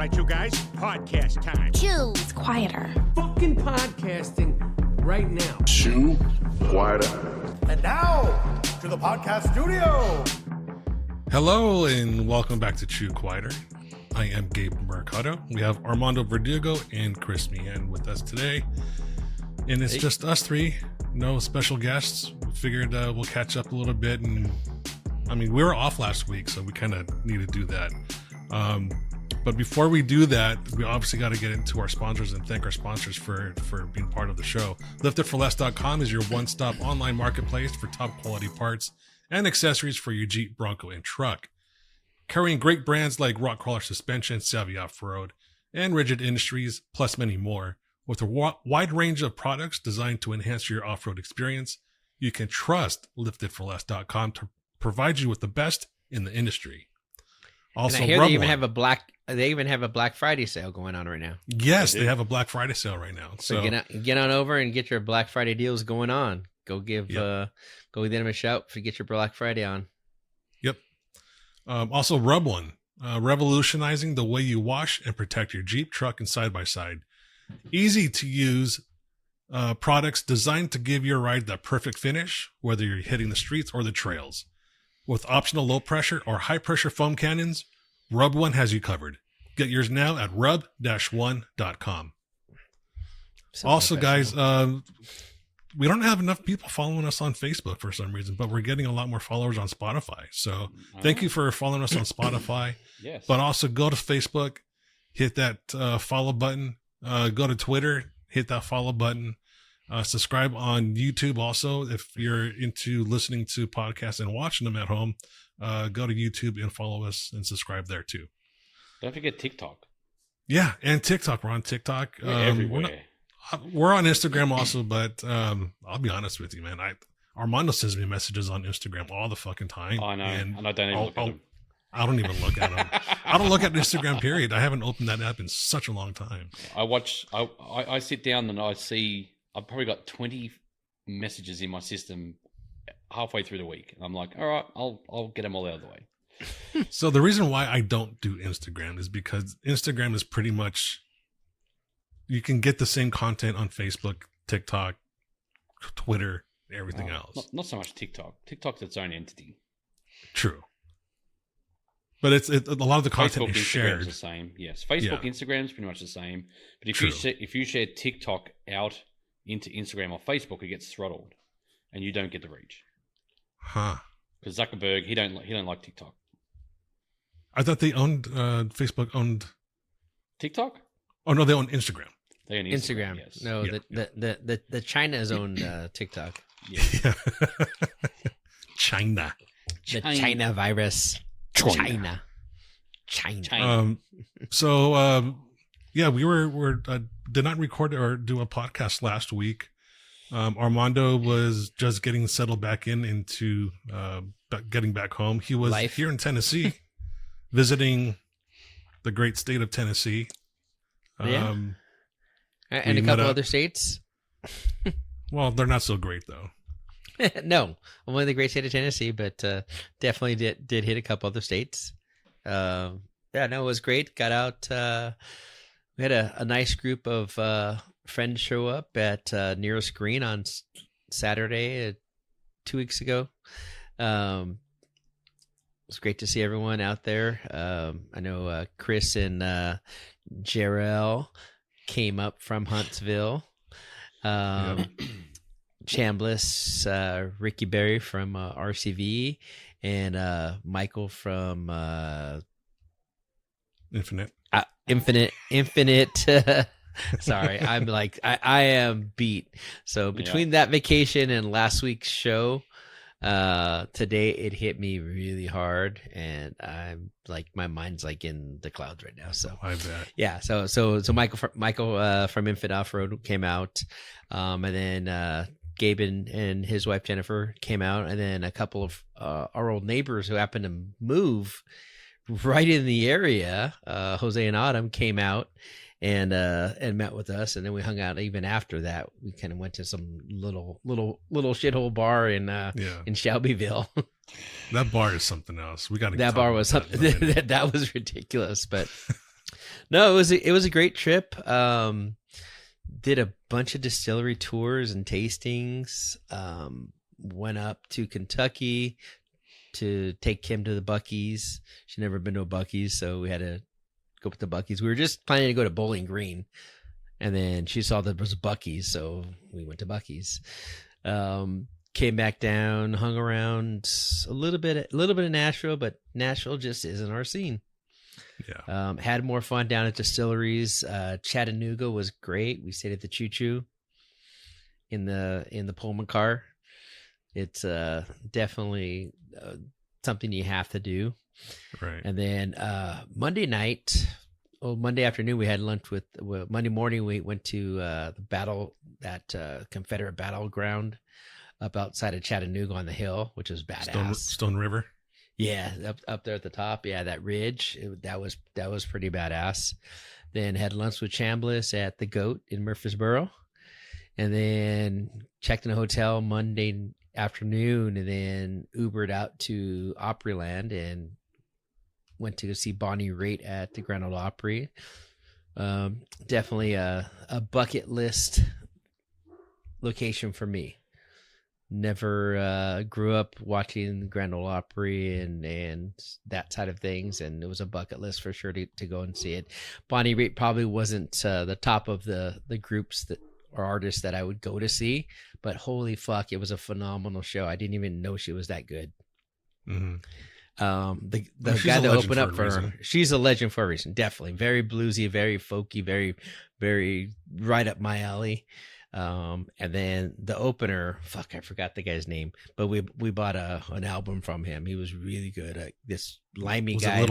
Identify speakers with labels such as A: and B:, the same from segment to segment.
A: right, you guys, podcast time.
B: Chew. It's quieter.
C: Fucking podcasting right now.
D: Chew quieter.
E: And now, to the podcast studio.
F: Hello, and welcome back to Chew Quieter. I am Gabe Mercado. We have Armando Verdugo and Chris Meehan with us today. And it's just us three, no special guests. We figured we'll catch up a little bit. And I mean, we were off last week, so we kind of need to do that. But before we do that, we obviously got to get into our sponsors and thank our sponsors for being part of the show. LiftItForLess.com is your one-stop online marketplace for top quality parts and accessories for your Jeep, Bronco, and truck. Carrying great brands like Rock Crawler Suspension, Savvy Off-Road, and Rigid Industries, plus many more. With a wide range of products designed to enhance your off-road experience, you can trust LiftItForLess.com to provide you with the best in the industry. Also,
G: and I hear they even have a Black Friday sale going on right now.
F: Yes, they have a Black Friday sale right now.
G: So get on over and get your Black Friday deals going on. Go give them a shout if you get your Black Friday on.
F: Yep. Also, Rub One, revolutionizing the way you wash and protect your Jeep, truck, and side-by-side. Easy to use products designed to give your ride the perfect finish, whether you're hitting the streets or the trails. With optional low pressure or high pressure foam cannons, Rub One has you covered. Get yours now at rub-one.com. Also, guys, we don't have enough people following us on Facebook for some reason, but we're getting a lot more followers on Spotify. So thank you for following us on Spotify.
H: Yes.
F: But also go to Facebook, hit that follow button. Go to Twitter, hit that follow button. Subscribe on YouTube also. If you're into listening to podcasts and watching them at home, go to YouTube and follow us and subscribe there too.
H: Don't forget TikTok.
F: Yeah, and TikTok. We're on TikTok.
H: We're everywhere.
F: We're on Instagram also, but I'll be honest with you, man. Armando sends me messages on Instagram all the fucking time.
H: I know, and I don't even look at them.
F: I don't even look at them. I don't look at Instagram, period. I haven't opened that app in such a long time.
H: I sit down and I see I've probably got 20 messages in my system halfway through the week. And I'm like, all right, I'll get them all out of the way.
F: So the reason why I don't do Instagram is because Instagram is pretty much, you can get the same content on Facebook, TikTok, Twitter, everything else.
H: Not so much TikTok. TikTok's its own entity.
F: True. But it's a lot of the content
H: Facebook,
F: is shared.
H: Instagram's the same. Yes, Facebook, Instagram's pretty much the same. But if you share TikTok out into Instagram or Facebook, it gets throttled, and you don't get the reach.
F: Huh?
H: Because Zuckerberg, he don't like TikTok.
F: I thought they owned Facebook owned
H: TikTok.
F: Oh no, they own Instagram.
H: They own Instagram. Yes.
G: No, the China's owned TikTok.
F: Yeah. China.
G: The China virus. China.
F: We did not record or do a podcast last week. Armando was just getting settled back into getting back home. He was here in Tennessee, visiting the great state of Tennessee.
G: And a couple other states.
F: Well, they're not so great though.
G: No, I'm in the great state of Tennessee, but definitely did hit a couple other states. It was great. Got out. We had a nice group of friends show up at Nearest Green on Saturday 2 weeks ago. It was great to see everyone out there. I know Chris and Jarrell came up from Huntsville. Chambliss, Ricky Berry from RCV, and Michael from
F: Infinite.
G: Sorry, I'm like I am beat. So between that vacation and last week's show, today it hit me really hard, and I'm like my mind's like in the clouds right now. So
F: I bet.
G: Yeah. So Michael from Infinite Off-Road came out, and then Gabe and his wife Jennifer came out, and then a couple of our old neighbors who happened to move right in the area, Jose and Autumn, came out and met with us, and then we hung out. Even after that, we kind of went to some little shithole bar in Shelbyville.
F: That bar is something else. We got
G: that bar was something that was ridiculous, but No, it was a great trip. Did a bunch of distillery tours and tastings. Went up to Kentucky to take Kim to the Buc-ee's. She'd never been to a Buc-ee's, so we had to go to Buc-ee's. We were just planning to go to Bowling Green, and then she saw that there was a Buc-ee's, so we went to Buc-ee's. Came back down, hung around a little bit of Nashville, but Nashville just isn't our scene.
F: Yeah.
G: Had more fun down at distilleries. Chattanooga was great. We stayed at the Choo Choo in the Pullman car. It's definitely something you have to do.
F: Right.
G: And then Monday afternoon we had lunch Monday morning we went to that Confederate battleground up outside of Chattanooga on the hill, which was badass.
F: Stone River.
G: Yeah, up there at the top. Yeah, that ridge. That was pretty badass. Then had lunch with Chambliss at the Goat in Murfreesboro, and then checked in a hotel Monday afternoon, and then Ubered out to Opryland and went to go see Bonnie Raitt at the Grand Ole Opry. Definitely a bucket list location for me. Never grew up watching the Grand Ole Opry and that side of things, and it was a bucket list for sure to go and see it. Bonnie Raitt probably wasn't the top of the groups that or artists that I would go to see, but holy fuck, it was a phenomenal show. I didn't even know she was that good.
F: Mm-hmm.
G: The guy that opened up for her, she's a legend for a reason. Definitely very bluesy, very folky, very, very right up my alley. And then the opener, fuck, I forgot the guy's name, but we bought an album from him. He was really good. This limey guy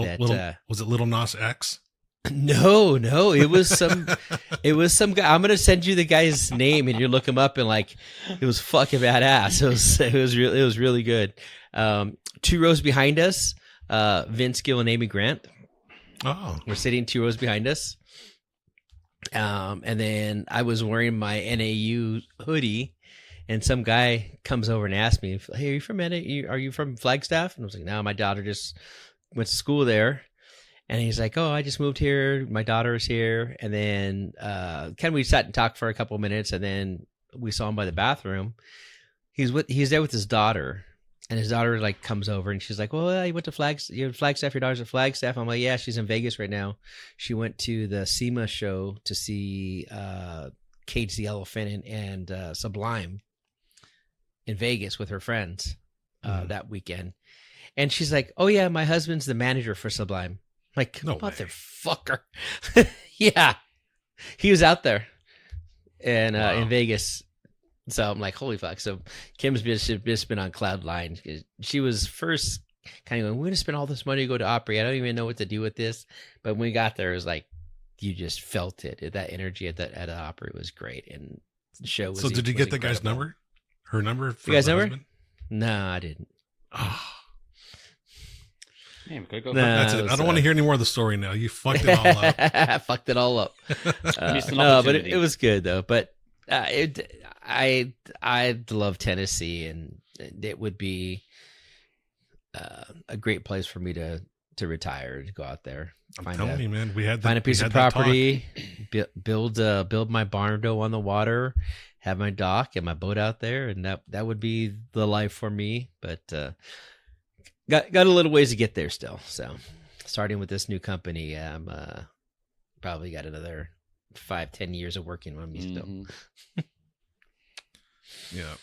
G: was it Little Nas X? No, it was some guy. I'm gonna send you the guy's name and you look him up, and like it was fucking badass. It was really good. 2 rows behind us, Vince Gill and Amy Grant.
F: Oh,
G: we're sitting 2 rows behind us. And then I was wearing my NAU hoodie, and some guy comes over and asks me, "Hey, are you from NAU? Are you from Flagstaff?" And I was like, "No, my daughter just went to school there." And he's like, "Oh, I just moved here. My daughter is here." And then we sat and talked for a couple of minutes, and then we saw him by the bathroom. He's there with his daughter, and his daughter like comes over and she's like, "Well, you went to Flagstaff. Your daughter's at Flagstaff." I'm like, "Yeah, she's in Vegas right now. She went to the SEMA show to see Cage the Elephant and Sublime in Vegas with her friends that weekend." And she's like, "Oh yeah, my husband's the manager for Sublime." Like,
F: no
G: motherfucker. Yeah. He was out there and in Vegas. So I'm like, holy fuck. So Kim's just been on cloud nine. She was first kind of going, "We're going to spend all this money to go to Opry. I don't even know what to do with this." But when we got there, it was like, you just felt it. That energy at the Opry was great. And the show was.
F: So did you get the guy's number? Her number?
G: The guy's number? No, I didn't.
F: Oh.
H: Damn, go.
F: That's it. I don't want to hear any more of the story now. You fucked it all up.
G: Fucked it all up. No, but it was good though. But I love Tennessee, and it would be a great place for me to retire, to go out there.
F: I'm telling you, man,
G: find a piece of property, build my barn dough on the water, have my dock and my boat out there, and that would be the life for me. But got a little ways to get there still. So starting with this new company, I'm probably got another 5-10 years of working on me still.
F: Yeah.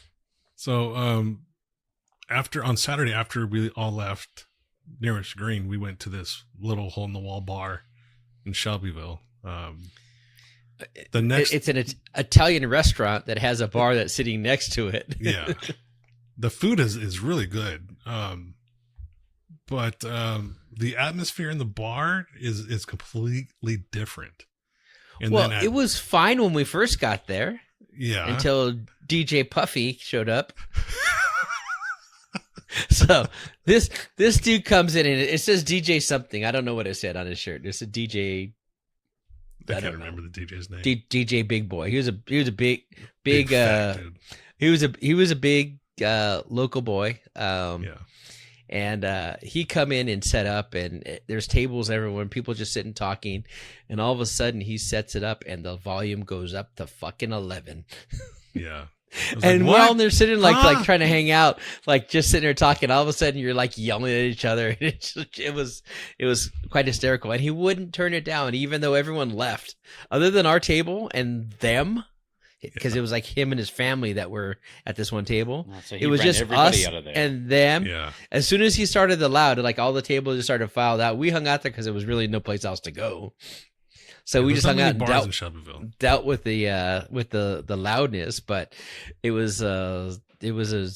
F: So on Saturday, after we all left Nearest Green, we went to this little hole in the wall bar in Shelbyville.
G: It's an Italian restaurant that has a bar that's sitting next to it.
F: Yeah. The food is really good. But the atmosphere in the bar is completely different. And
G: well, it was fine when we first got there.
F: Yeah.
G: Until DJ Puffy showed up. So this dude comes in and it says DJ something. I don't know what it said on his shirt. It's a DJ.
F: I can't remember the DJ's name.
G: DJ Big Boy. He was a big
F: fat dude.
G: he was a big local boy.
F: Yeah.
G: And he come in and set up, and there's tables everywhere, and people just sitting talking, and all of a sudden he sets it up, and the volume goes up to fucking 11.
F: Yeah. I was
G: And
F: like,
G: we're all
F: "What?"
G: there sitting like trying to hang out, like just sitting there talking. All of a sudden, you're like yelling at each other. It was quite hysterical, and he wouldn't turn it down, even though everyone left, other than our table and them, because it was like him and his family that were at this one table.
H: Oh, so he
G: It was
H: ran
G: just
H: everybody
G: us
H: out of there.
G: and them.
F: Yeah.
G: As soon as he started the loud, like all the tables just started filed out. We hung out there because there was really no place else to go. So we
F: There's
G: just
F: not
G: hung out
F: many
G: and
F: bars in Shelbyville.
G: dealt with the loudness, but it was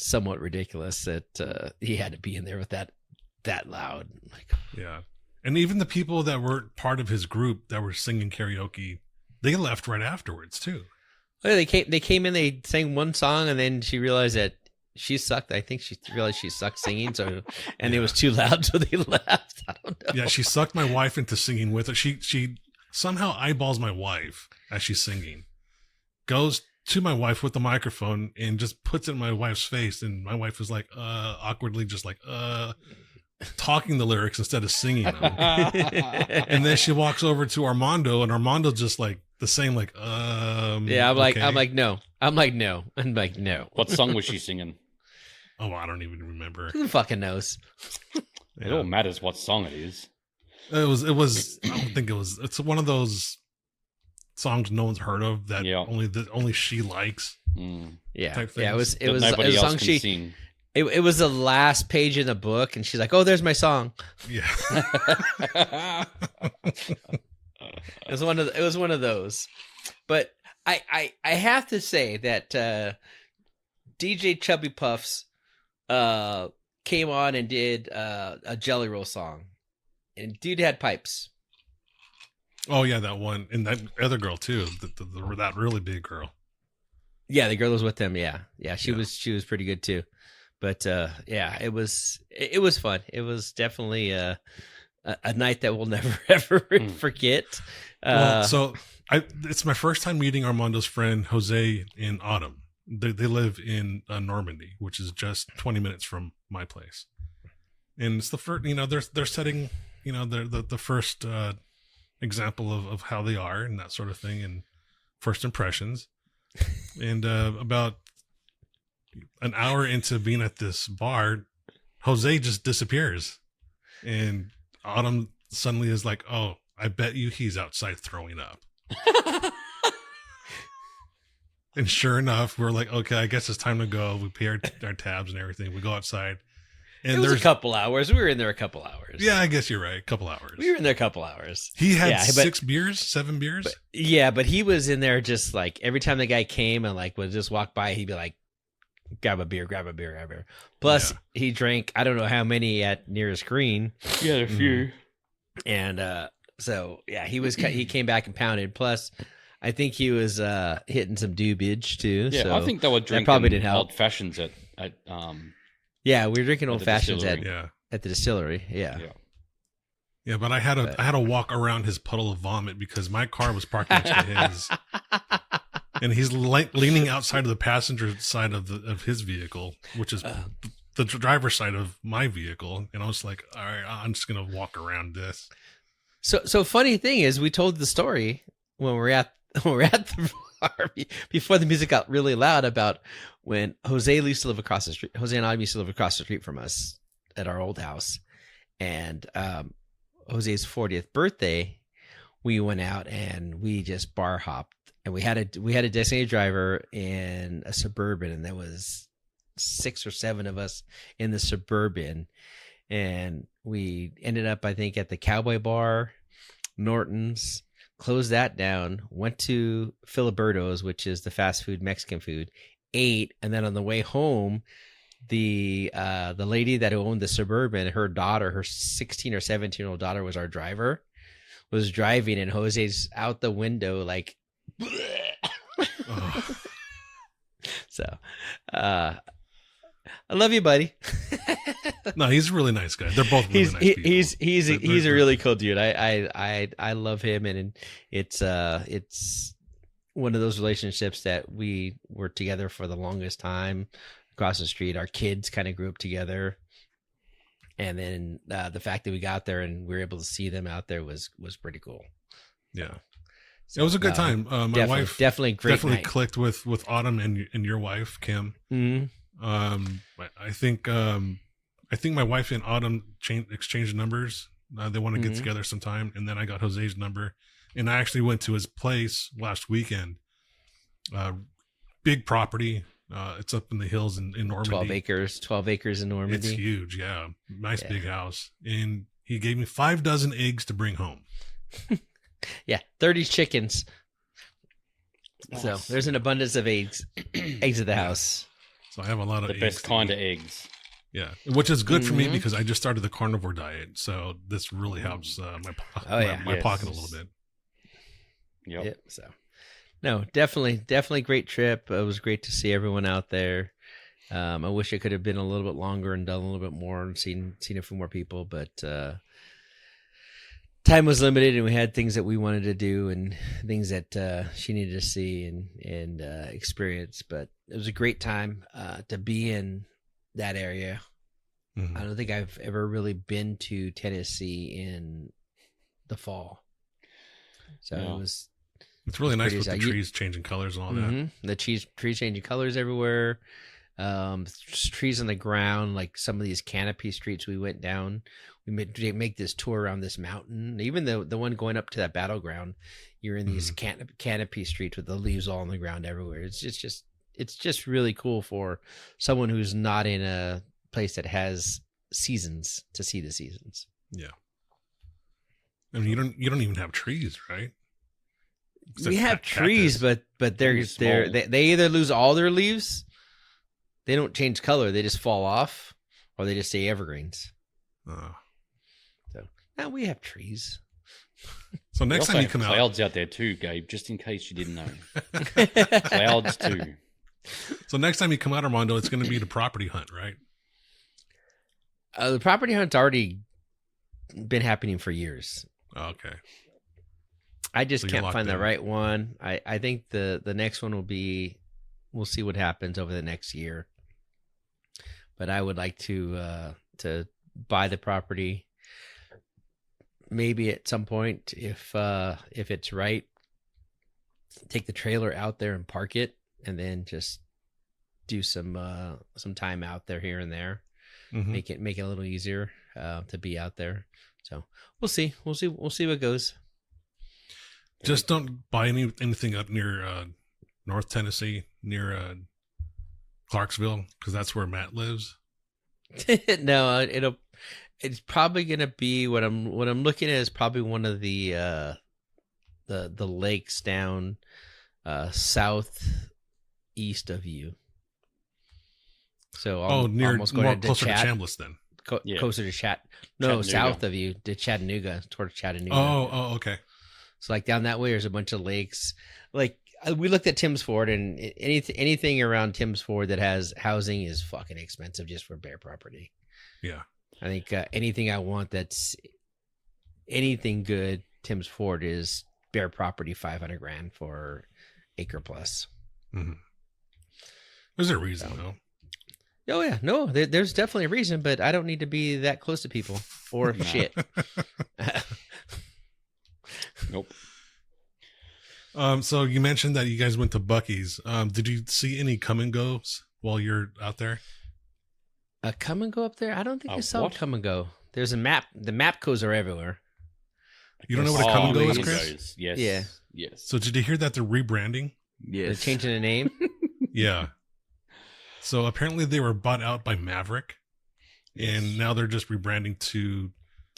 G: somewhat ridiculous that he had to be in there with that loud. Like,
F: Yeah. And even the people that were part of his group that were singing karaoke, they left right afterwards too.
G: they came in, they sang one song, and then she realized that she sucked. I think she realized she sucked singing, and it was too loud, so they left. I don't know.
F: Yeah, she sucked my wife into singing with her. She somehow eyeballs my wife as she's singing, goes to my wife with the microphone and just puts it in my wife's face, and my wife was like awkwardly just like talking the lyrics instead of singing them. And then she walks over to Armando, and Armando just like the same like
G: Yeah, I'm like no.
H: What song was she singing?
F: Oh, I don't even remember.
G: Who fucking knows?
H: It all matters what song it is.
F: It was I don't think it was. It's one of those songs no one's heard of that only she likes.
H: Mm.
G: Yeah,
F: type
G: yeah. It was
H: That nobody
G: a
H: else
G: song
H: can sing.
G: It was the last page in the book, and she's like, "Oh, there's my song."
F: Yeah.
G: It was one of those. But I have to say that DJ Chubby Puffs came on and did a Jelly Roll song, and dude had pipes.
F: Oh yeah, that one, and that other girl too. That really big girl.
G: Yeah, the girl was with them. Yeah, she was pretty good too. But yeah, it was fun. It was definitely a night that we'll never ever forget.
F: So it's my first time meeting Armando's friend Jose and Autumn. They live in Normandy, which is just 20 minutes from my place. And it's the first, they're setting, the first example of how they are and that sort of thing, and first impressions. And about an hour into being at this bar, Jose just disappears, and Autumn suddenly is like, "Oh, I bet you he's outside throwing up." And sure enough, we're like, "Okay, I guess it's time to go." We pay our tabs and everything. We go outside, and
G: it was
F: there's
G: a couple hours. We were in there a couple hours.
F: Yeah, I guess you're right. A couple hours.
G: We were in there a couple hours.
F: He had
G: but
F: 7 beers.
G: But he was in there just like every time the guy came and like would just walk by, he'd be like, grab a beer. Plus, he drank, I don't know how many at near his screen.
H: He had a few.
G: And so, yeah, he came back and pounded. Plus, I think he was hitting some dubage too.
H: Yeah,
G: so
H: I think they were drinking
G: probably didn't help.
H: old fashions at
G: yeah, we were drinking
H: at
G: old
H: the
G: fashions
H: distillery.
G: at the distillery. Yeah.
F: Yeah, but I had to walk around his puddle of vomit because my car was parked next to his, and he's leaning outside of the passenger side of his vehicle, which is the driver's side of my vehicle, and I was like, all right, I'm just gonna walk around this.
G: So funny thing is, we told the story when we're at the bar before the music got really loud about when Jose used to live across the street. Jose and I used to live across the street from us at our old house, and Jose's 40th birthday, we went out and we just bar hopped, and we had a designated driver in a Suburban, and there was 6 or 7 of us in the Suburban, and we ended up, I think, at the Cowboy Bar, Norton's, closed that down, went to Filiberto's, which is the fast food Mexican food, ate, and then on the way home, the lady that owned the Suburban, her daughter, her 16 or 17-year-old daughter was our driver, was driving, and Jose's out the window like
F: Oh.
G: So I love you, buddy.
F: No, he's a really nice guy. They're both really nice people.
G: He's a really cool dude. I love him, and it's one of those relationships that we were together for the longest time across the street. Our kids kind of grew up together, And then the fact that we got there and we were able to see them out there was pretty cool.
F: Yeah. It was a good time. My wife
G: definitely night.
F: clicked with Autumn and your wife, Kim.
G: Mm-hmm.
F: I think my wife and Autumn exchanged numbers. They want to get together sometime. And then I got Jose's number. And I actually went to his place last weekend. Big property. It's up in the hills in Normandy.
G: 12 acres in Normandy.
F: It's huge. Yeah. Nice big house. And he gave me 5 dozen eggs to bring home.
G: Yeah. 30 chickens.
H: Nice.
G: So there's an abundance of eggs at the house.
F: So I have a lot of
H: The
F: eggs
H: best kind of eggs.
F: Yeah. Which is good for me because I just started the carnivore diet. So this really helps my pocket a little bit.
H: Yep.
G: So, no, definitely great trip. It was great to see everyone out there. I wish it could have been a little bit longer and done a little bit more and seen a few more people, but time was limited and we had things that we wanted to do and things that she needed to see and experience. But it was a great time to be in that area.
F: Mm-hmm.
G: I don't think I've ever really been to Tennessee in the fall. So
H: No.
F: It's really nice with the
G: exciting.
F: trees changing colors and all that.
G: The trees changing colors everywhere. Trees on the ground, like some of these canopy streets we went down. We make this tour around this mountain. Even the one going up to that battleground, you're in these canopy streets with the leaves all on the ground everywhere. It's just really cool for someone who's not in a place that has seasons to see the seasons.
F: Yeah. I mean, you don't even have trees, right?
G: We have trees, but they either lose all their leaves, they don't change color, they just fall off, or they just stay evergreens. So now we have trees.
F: So next time you come out,
H: clouds out there too, Gabe. Just in case you didn't know, clouds too.
F: So next time you come out, Armando, it's going to be the property hunt, right?
G: The property hunt's already been happening for years.
F: Okay.
G: I just
F: So you're
G: can't
F: locked
G: find the
F: in.
G: right one. I think the next one we'll see what happens over the next year. But I would like to buy the property. Maybe at some point, if it's right, take the trailer out there and park it, and then just do some time out there here and there.
F: Mm-hmm.
G: Make it a little easier to be out there. So we'll see what goes.
F: Just don't buy anything up near North Tennessee, near Clarksville, because that's where Matt lives.
G: No, it's probably gonna be what I'm looking at is probably one of the lakes down southeast of you. So
F: closer to Chambliss then.
G: Closer to south of you to Chattanooga, towards Chattanooga.
F: Oh, okay.
G: So like down that way, there's a bunch of lakes. Like we looked at Tim's Ford, and anything around Tim's Ford that has housing is fucking expensive just for bare property.
F: Yeah.
G: I think anything I want that's anything good, Tim's Ford is bare property, $500,000 for acre plus.
F: Mm-hmm. There's a reason though.
G: Oh yeah, no, there's definitely a reason, but I don't need to be that close to people or shit.
H: Nope.
F: So you mentioned that you guys went to Buc-ee's. Did you see any come and goes while you're out there?
G: A come and go up there? I don't think I saw
H: what?
G: a come and go. There's a map. The map codes are everywhere.
F: You don't know what a come and go is,
H: come and
F: Chris?
H: goes. Yes.
G: Yeah.
H: Yes.
F: So did you hear that they're rebranding?
G: They're changing the name.
F: Yeah. So apparently they were bought out by Maverick, and now they're just rebranding to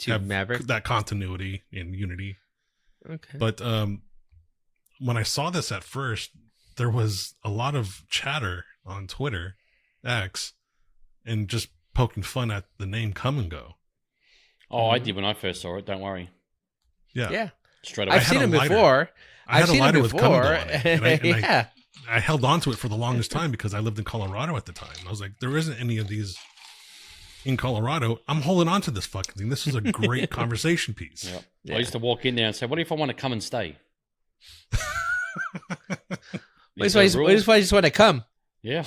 F: have
G: Maverick.
F: that continuity and unity.
G: Okay.
F: But when I saw this at first, there was a lot of chatter on Twitter, X, and just poking fun at the name Come and Go.
H: Oh, I did when I first saw it. Don't worry.
G: Yeah.
H: Straight away.
G: I've seen
F: had
G: him
F: a lighter.
G: before.
F: I had
G: I've
F: a
G: seen
F: lighter
G: him
F: with Come and
G: before.
F: Go on it. And
G: Yeah.
F: I held on to it for the longest time because I lived in Colorado at the time. I was like, there isn't any of these in Colorado. I'm holding on to this fucking thing. This is a great conversation piece.
H: Yep.
G: Yeah.
H: I used to walk in there and say, "What if I want to come and stay?"
G: What if I just want to come?
H: Yeah.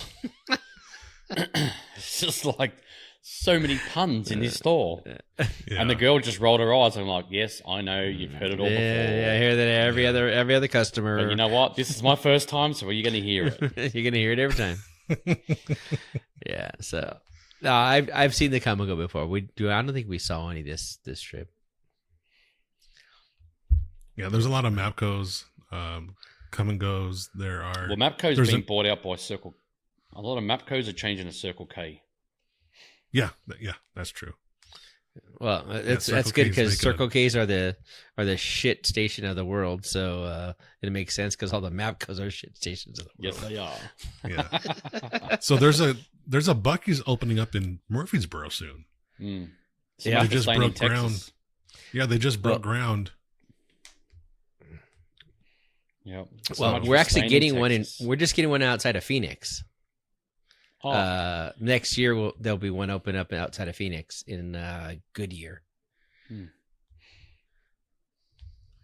H: It's just like so many puns in his store.
F: Yeah.
H: And the girl just rolled her eyes. I'm like, yes, I know. You've heard it all before.
G: Yeah, I hear that every other customer.
H: But you know what? This is my first time, so you're going to hear it.
G: You're gonna hear it every time. Yeah. So no, I've seen the comic book before. I don't think we saw any this trip.
F: Yeah, there's a lot of Mapcos, come and goes. There are.
H: Well, Mapco's
F: there's
H: being bought out by Circle. A lot of Mapcos are changing to Circle K.
F: Yeah, that's true.
G: Well, that's
F: Circle
G: good
F: K's
G: because
F: making
G: Circle K's are the shit station of the world. So it makes sense because all the Mapcos are shit stations of the world.
H: Yes, they are.
F: Yeah. So there's a Buc-ee's opening up in Murfreesboro soon.
H: Mm.
G: Yeah,
F: they just
H: Staying in
F: broke ground.
H: Texas.
F: Yeah, they just broke ground.
H: Yep.
G: Well, we're actually getting one in. We're just getting one outside of Phoenix.
H: Oh.
G: Next year there'll be one open up outside of Phoenix in Goodyear.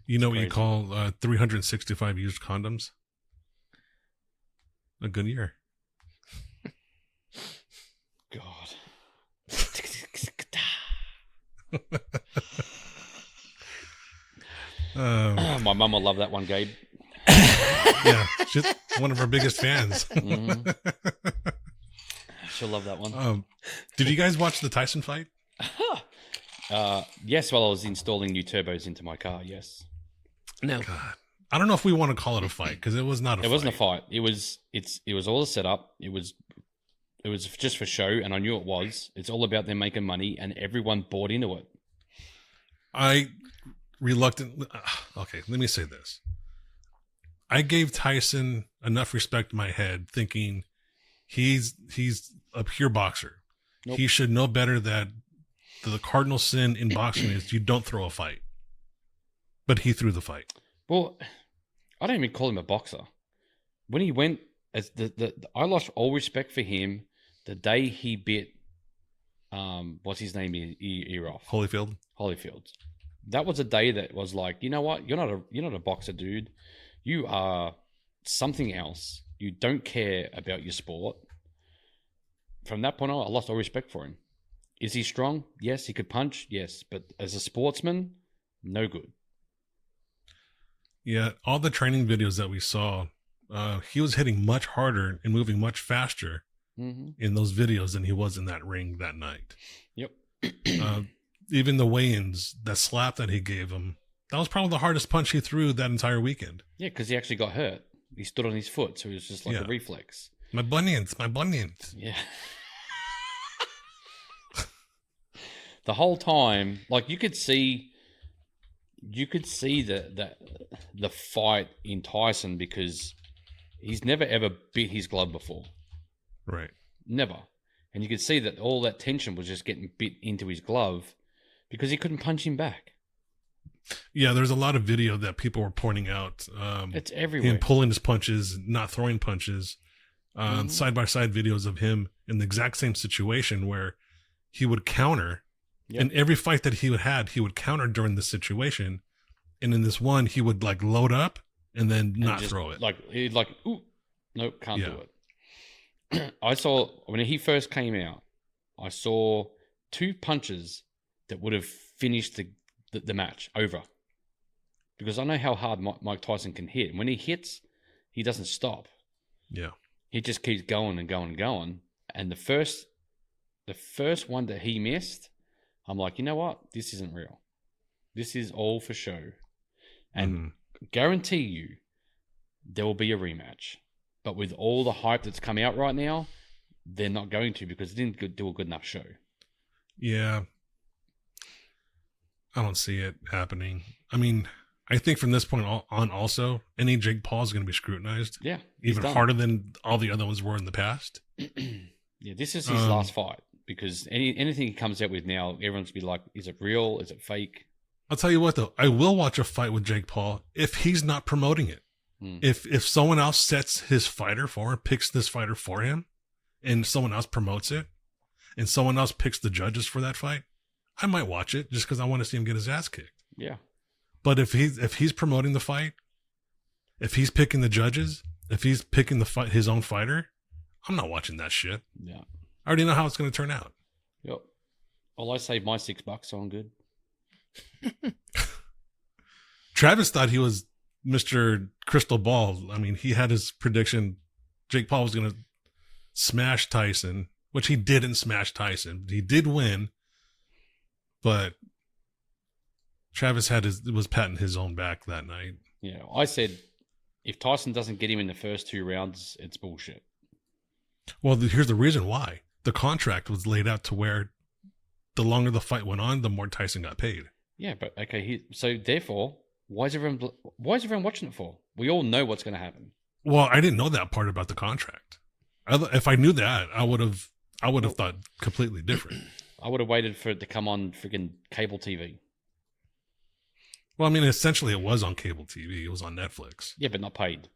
F: You know what
H: Crazy.
F: you call 365 used condoms? A good year.
H: God. My mum will love that one, Gabe.
F: Yeah, she's one of our biggest fans.
H: Mhm. She'll love that one.
F: Did you guys watch the Tyson fight?
H: Yes, while I was installing new turbos into my car, yes.
G: No,
F: God, I don't know if we want to call it a fight because it was not a fight.
H: It wasn't a fight. It was all a setup. It was just for show, and I knew it was. It's all about them making money, and everyone bought into it.
F: Okay, let me say this. I gave Tyson enough respect in my head thinking he's a pure boxer.
H: Nope.
F: He should know better that the cardinal sin in boxing is you don't throw a fight. But he threw the fight.
H: Well, I don't even call him a boxer. When he went, as I lost all respect for him the day he bit, what's his name, ear off. Holyfield. That was a day that was like, you know what? You're not a boxer, dude. You are something else. You don't care about your sport. From that point on, I lost all respect for him. Is he strong? Yes. He could punch? Yes. But as a sportsman, no good.
F: Yeah, all the training videos that we saw, he was hitting much harder and moving much faster in those videos than he was in that ring that night.
H: Yep.
F: Even the weigh-ins, that slap that he gave him, that was probably the hardest punch he threw that entire weekend.
H: Yeah, because he actually got hurt. He stood on his foot, so it was just like a reflex.
F: My bunions.
H: Yeah. The whole time, like you could see the fight in Tyson because he's never ever bit his glove before.
F: Right.
H: Never. And you could see that all that tension was just getting bit into his glove because he couldn't punch him back.
F: Yeah, there's a lot of video that people were pointing out.
H: It's everywhere.
F: Him pulling his punches, not throwing punches. Side-by-side videos of him in the exact same situation where he would counter.
H: Yep.
F: In every fight that he would counter during the situation. And in this one, he would like load up and then not throw it.
H: He'd ooh, nope, can't do it. I saw, when he first came out, I saw 2 punches that would have finished the match over. Because I know how hard Mike Tyson can hit. And when he hits, he doesn't stop.
F: Yeah.
H: He just keeps going and going and going. And the first one that he missed, I'm like, you know what? This isn't real. This is all for show. And guarantee you there will be a rematch. But with all the hype that's come out right now, they're not going to because it didn't do a good enough show.
F: Yeah. I don't see it happening. I mean, I think from this point on also, any Jake Paul is going to be scrutinized.
H: Yeah.
F: Even harder than all the other ones were in the past.
H: Yeah, this is his last fight. Because anything he comes out with now, everyone's be like, is it real? Is it fake?
F: I'll tell you what, though. I will watch a fight with Jake Paul if he's not promoting it. If someone else sets his fighter for him, picks this fighter for him, and someone else promotes it, and someone else picks the judges for that fight, I might watch it just because I want to see him get his ass kicked.
H: Yeah.
F: But if he's promoting the fight, if he's picking the judges, if he's picking his own fighter, I'm not watching that shit.
H: Yeah.
F: I already know how it's going to turn out.
H: Yep. Well, I saved my $6, so I'm good.
F: Travis thought he was Mr. Crystal Ball. I mean, he had his prediction Jake Paul was going to smash Tyson, which he didn't smash Tyson. He did win, but Travis was patting his own back that night.
H: Yeah, I said if Tyson doesn't get him in the first 2 rounds, it's bullshit.
F: Well, here's the reason why. The contract was laid out to where the longer the fight went on, the more Tyson got paid.
H: Yeah, but okay, so therefore, why is everyone watching it for? We all know what's going to happen.
F: Well, I didn't know that part about the contract. If I knew that, I would have thought completely different.
H: I would have waited for it to come on freaking cable TV.
F: Well, I mean, essentially it was on cable TV. It was on Netflix.
H: Yeah, but not paid.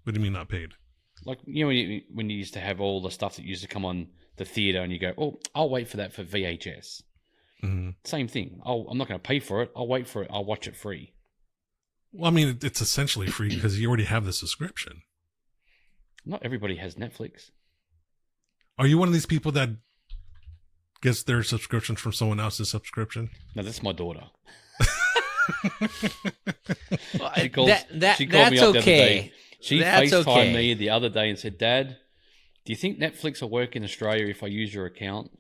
F: What do you mean not paid?
H: Like, you know, when you used to have all the stuff that used to come on the theater and you go, oh, I'll wait for that for VHS.
F: Mm-hmm.
H: Same thing. I'm not going to pay for it. I'll wait for it. I'll watch it free.
F: Well, I mean, it's essentially free because you already have the subscription.
H: Not everybody has Netflix.
F: Are you one of these people that gets their subscription from someone else's subscription?
H: No, that's my daughter.
G: Well,
H: She called
G: that's
H: me up the other
G: okay.
H: day. She
G: That's
H: FaceTimed
G: okay.
H: me the other day and said, Dad, do you think Netflix will work in Australia if I use your account?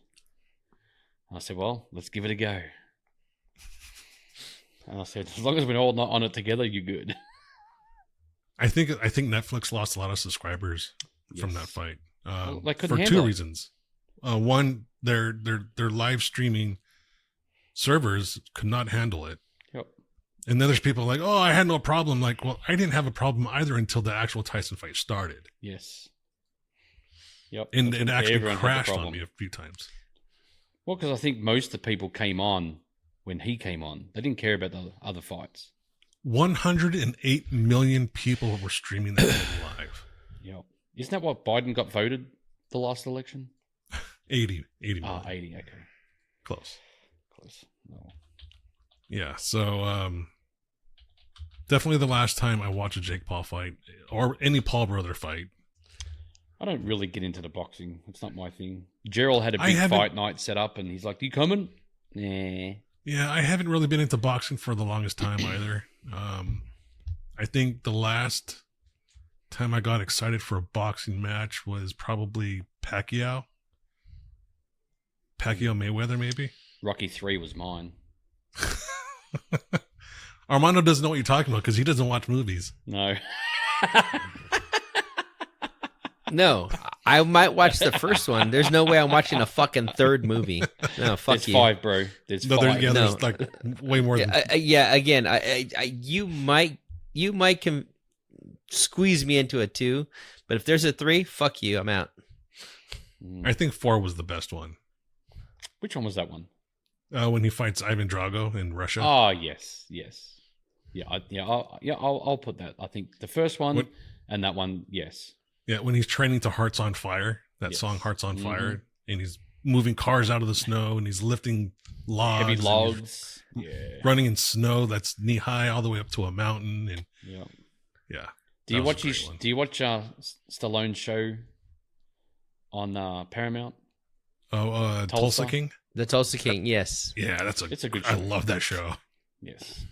H: I said, well, let's give it a go. And I said, as long as we're all not on it together, you're good.
F: I think Netflix lost a lot of subscribers from that fight
H: Well, they couldn't
F: for
H: handle
F: 2
H: it.
F: reasons. One, their live streaming servers could not handle it.
H: Yep.
F: And then there's people like, oh, I had no problem. Like, well, I didn't have a problem either until the actual Tyson fight started.
H: Yes. Yep.
F: And
H: That's
F: it
H: when
F: actually
H: everyone had the
F: crashed on
H: problem.
F: me a few times.
H: Well, because I think most of the people came on when he came on. They didn't care about the other fights.
F: 108 million people were streaming that thing live.
H: Yep. Isn't that what Biden got voted the last election?
F: 80 million.
H: 80. Okay.
F: Close.
H: No.
F: Yeah, so definitely the last time I watched a Jake Paul fight or any Paul brother fight.
H: I don't really get into the boxing. It's not my thing. Gerald had a
F: I
H: big
F: haven't-
H: fight night set up, and he's like, "You coming?" Nah.
F: Yeah, I haven't really been into boxing for the longest time either. I think the last time I got excited for a boxing match was probably Pacquiao Mayweather, maybe.
H: Rocky 3 was mine.
F: Armando doesn't know what you're talking about because he doesn't watch movies.
H: No.
G: No, I might watch the first one. There's no way I'm watching a fucking third movie. No, fuck
H: There's
G: you.
H: 5, bro. There's
F: No,
H: 5.
F: there's like way more than.
G: Yeah, again, you might squeeze me into a 2, but if there's a 3, fuck you, I'm out.
F: I think 4 was the best one.
H: Which one was that one?
F: When he fights Ivan Drago in Russia.
H: Oh, yes. Yeah, I'll put that. I think the first one
F: What-
H: and that one, yes.
F: Yeah, when he's training to Hearts on Fire, that
H: Yes.
F: song Hearts on
H: Mhm.
F: Fire, and he's moving cars out of the snow and he's lifting logs.
H: Heavy
F: and he's
H: logs. Yeah.
F: running in snow that's knee high all the way up to a mountain. And
H: Yeah.
F: yeah.
H: Do you
F: that was
H: watch
F: a great one.
H: Do you watch Stallone's show on Paramount?
F: Oh, Tulsa
H: Tulsa?
F: King?
G: The Tulsa King, yes.
F: Yeah,
H: It's a good
F: I
H: show.
F: love that show.
H: Yes.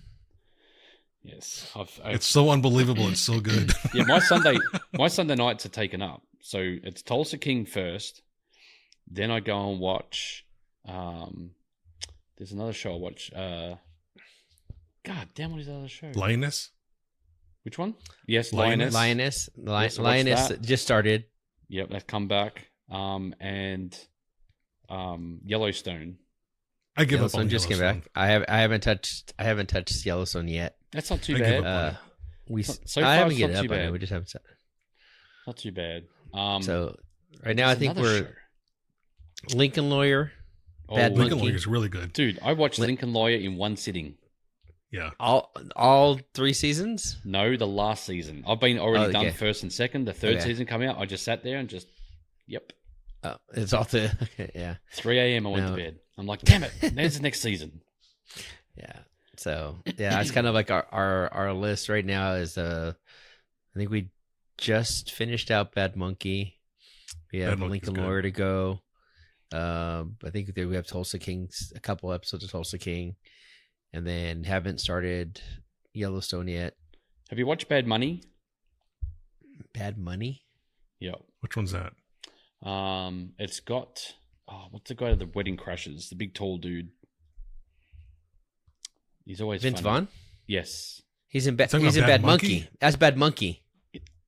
F: It's so unbelievable. It's so good.
H: Yeah, my Sunday nights are taken up. So it's Tulsa King first. Then I go and watch. There's another show I watch. God damn, what is the other show?
F: Lioness?
H: Which one? Yes,
F: Lioness.
H: Lioness.
G: Lioness
H: Yes, I watched
G: Lioness
H: that.
G: just started.
H: Yep, they've come back. And Yellowstone.
F: I give up
G: Yellowstone
F: on
G: just came
F: Yellowstone.
G: back. I haven't touched Yellowstone yet.
H: That's not too
F: I give
H: bad.
F: up.
H: So
G: I
H: far,
G: haven't
H: it's
G: given
H: not
G: up
H: too
G: on it.
H: bad.
G: We just haven't.
H: Not too bad.
G: So right now I
H: there's
G: think
H: another
G: we're
H: show.
G: Lincoln Lawyer.
H: Oh,
G: Bad
F: Lincoln
G: Monkey.
F: Lawyer is really good.
H: Dude, I watched Lincoln Lawyer in one sitting.
F: Yeah.
G: All 3 seasons.
H: No, the last season. I've been already done
G: okay.
H: first and second. The third
G: Okay.
H: season come out. I just sat there and yep.
G: Oh, it's all the okay, yeah.
H: 3 a.m. I went to
G: No.
H: bed. I'm like, damn it, there's the next season.
G: Yeah. So yeah, it's kind of like our list right now is I think we just finished out Bad Monkey. We have
F: Bad Monkey's
G: Lincoln
F: good.
G: Lawyer to go. I think we have Tulsa Kings, a couple episodes of Tulsa King, and then haven't started Yellowstone yet.
H: Have you watched Bad Money?
G: Bad Money?
H: Yeah.
F: Which one's that?
H: It's got what's the guy of the Wedding Crashers? The big tall dude. He's always
G: Vince
H: funny.
G: Vaughn?
H: Yes.
G: He's in
F: Talking
G: he's
F: about
G: in
F: Bad
G: Bad Monkey. That's Bad Monkey.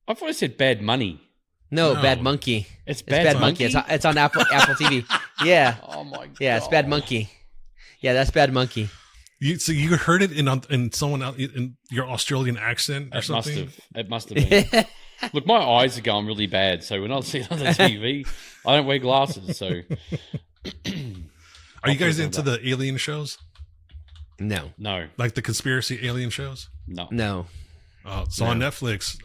H: I thought I said Bad Money.
G: No,
F: No.
G: Bad Monkey.
H: It's
G: It's Bad Monkey. It's on Apple TV. Yeah.
H: Oh my god.
G: Yeah, it's Bad Monkey. Yeah, that's Bad Monkey.
F: So you heard it in someone else in your Australian accent or
H: It must
F: something?
H: have. It must have been. Look, my eyes are going really bad, so when I see it on the TV, I don't wear glasses. So,
F: Are you guys into the alien shows?
G: No.
H: no,
F: Like the conspiracy alien shows?
H: no.
G: No.
F: So on Netflix,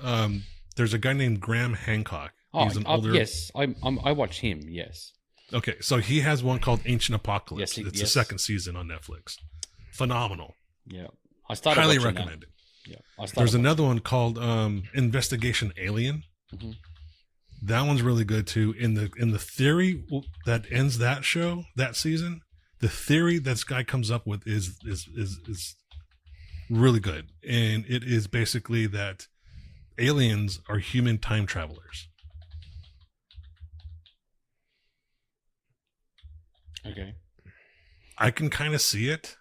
F: there's a guy named Graham Hancock.
H: Oh,
F: He's an older.
H: yes, I watch him. Yes,
F: Okay, so he has one called Ancient Apocalypse.
H: Yes,
F: It's
H: yes.
F: the second season on Netflix. Phenomenal.
H: yeah. I started
F: Highly
H: watching
F: recommend it.
H: That. Yeah, I started.
F: There's another one called Investigation Alien.
H: Mhm.
F: That one's really good too. In the theory that ends that show, that season, the theory this guy comes up with is really good, and it is basically that aliens are human time travelers.
H: Okay.
F: I can kind of see it,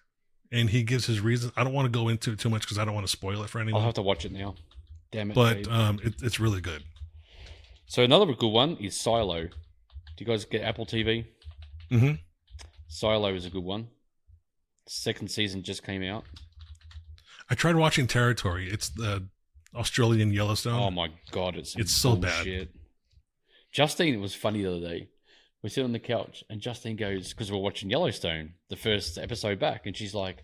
F: and he gives his reasons. I don't want to go into it too much because I don't want to spoil it for anyone.
H: I'll have to watch it now. Damn it.
F: But
H: Dave.
F: it's really good.
H: So another good one is Silo. Do you guys get Apple TV?
F: Mm-hmm.
H: Silo is a good one. Second season just came out.
F: I tried watching Territory. It's the Australian Yellowstone.
H: Oh my god, it's
F: so bad.
H: bullshit. Justine, it was funny the other day. We sit on the couch and Justine goes, because we're watching Yellowstone, the first episode back, and she's like,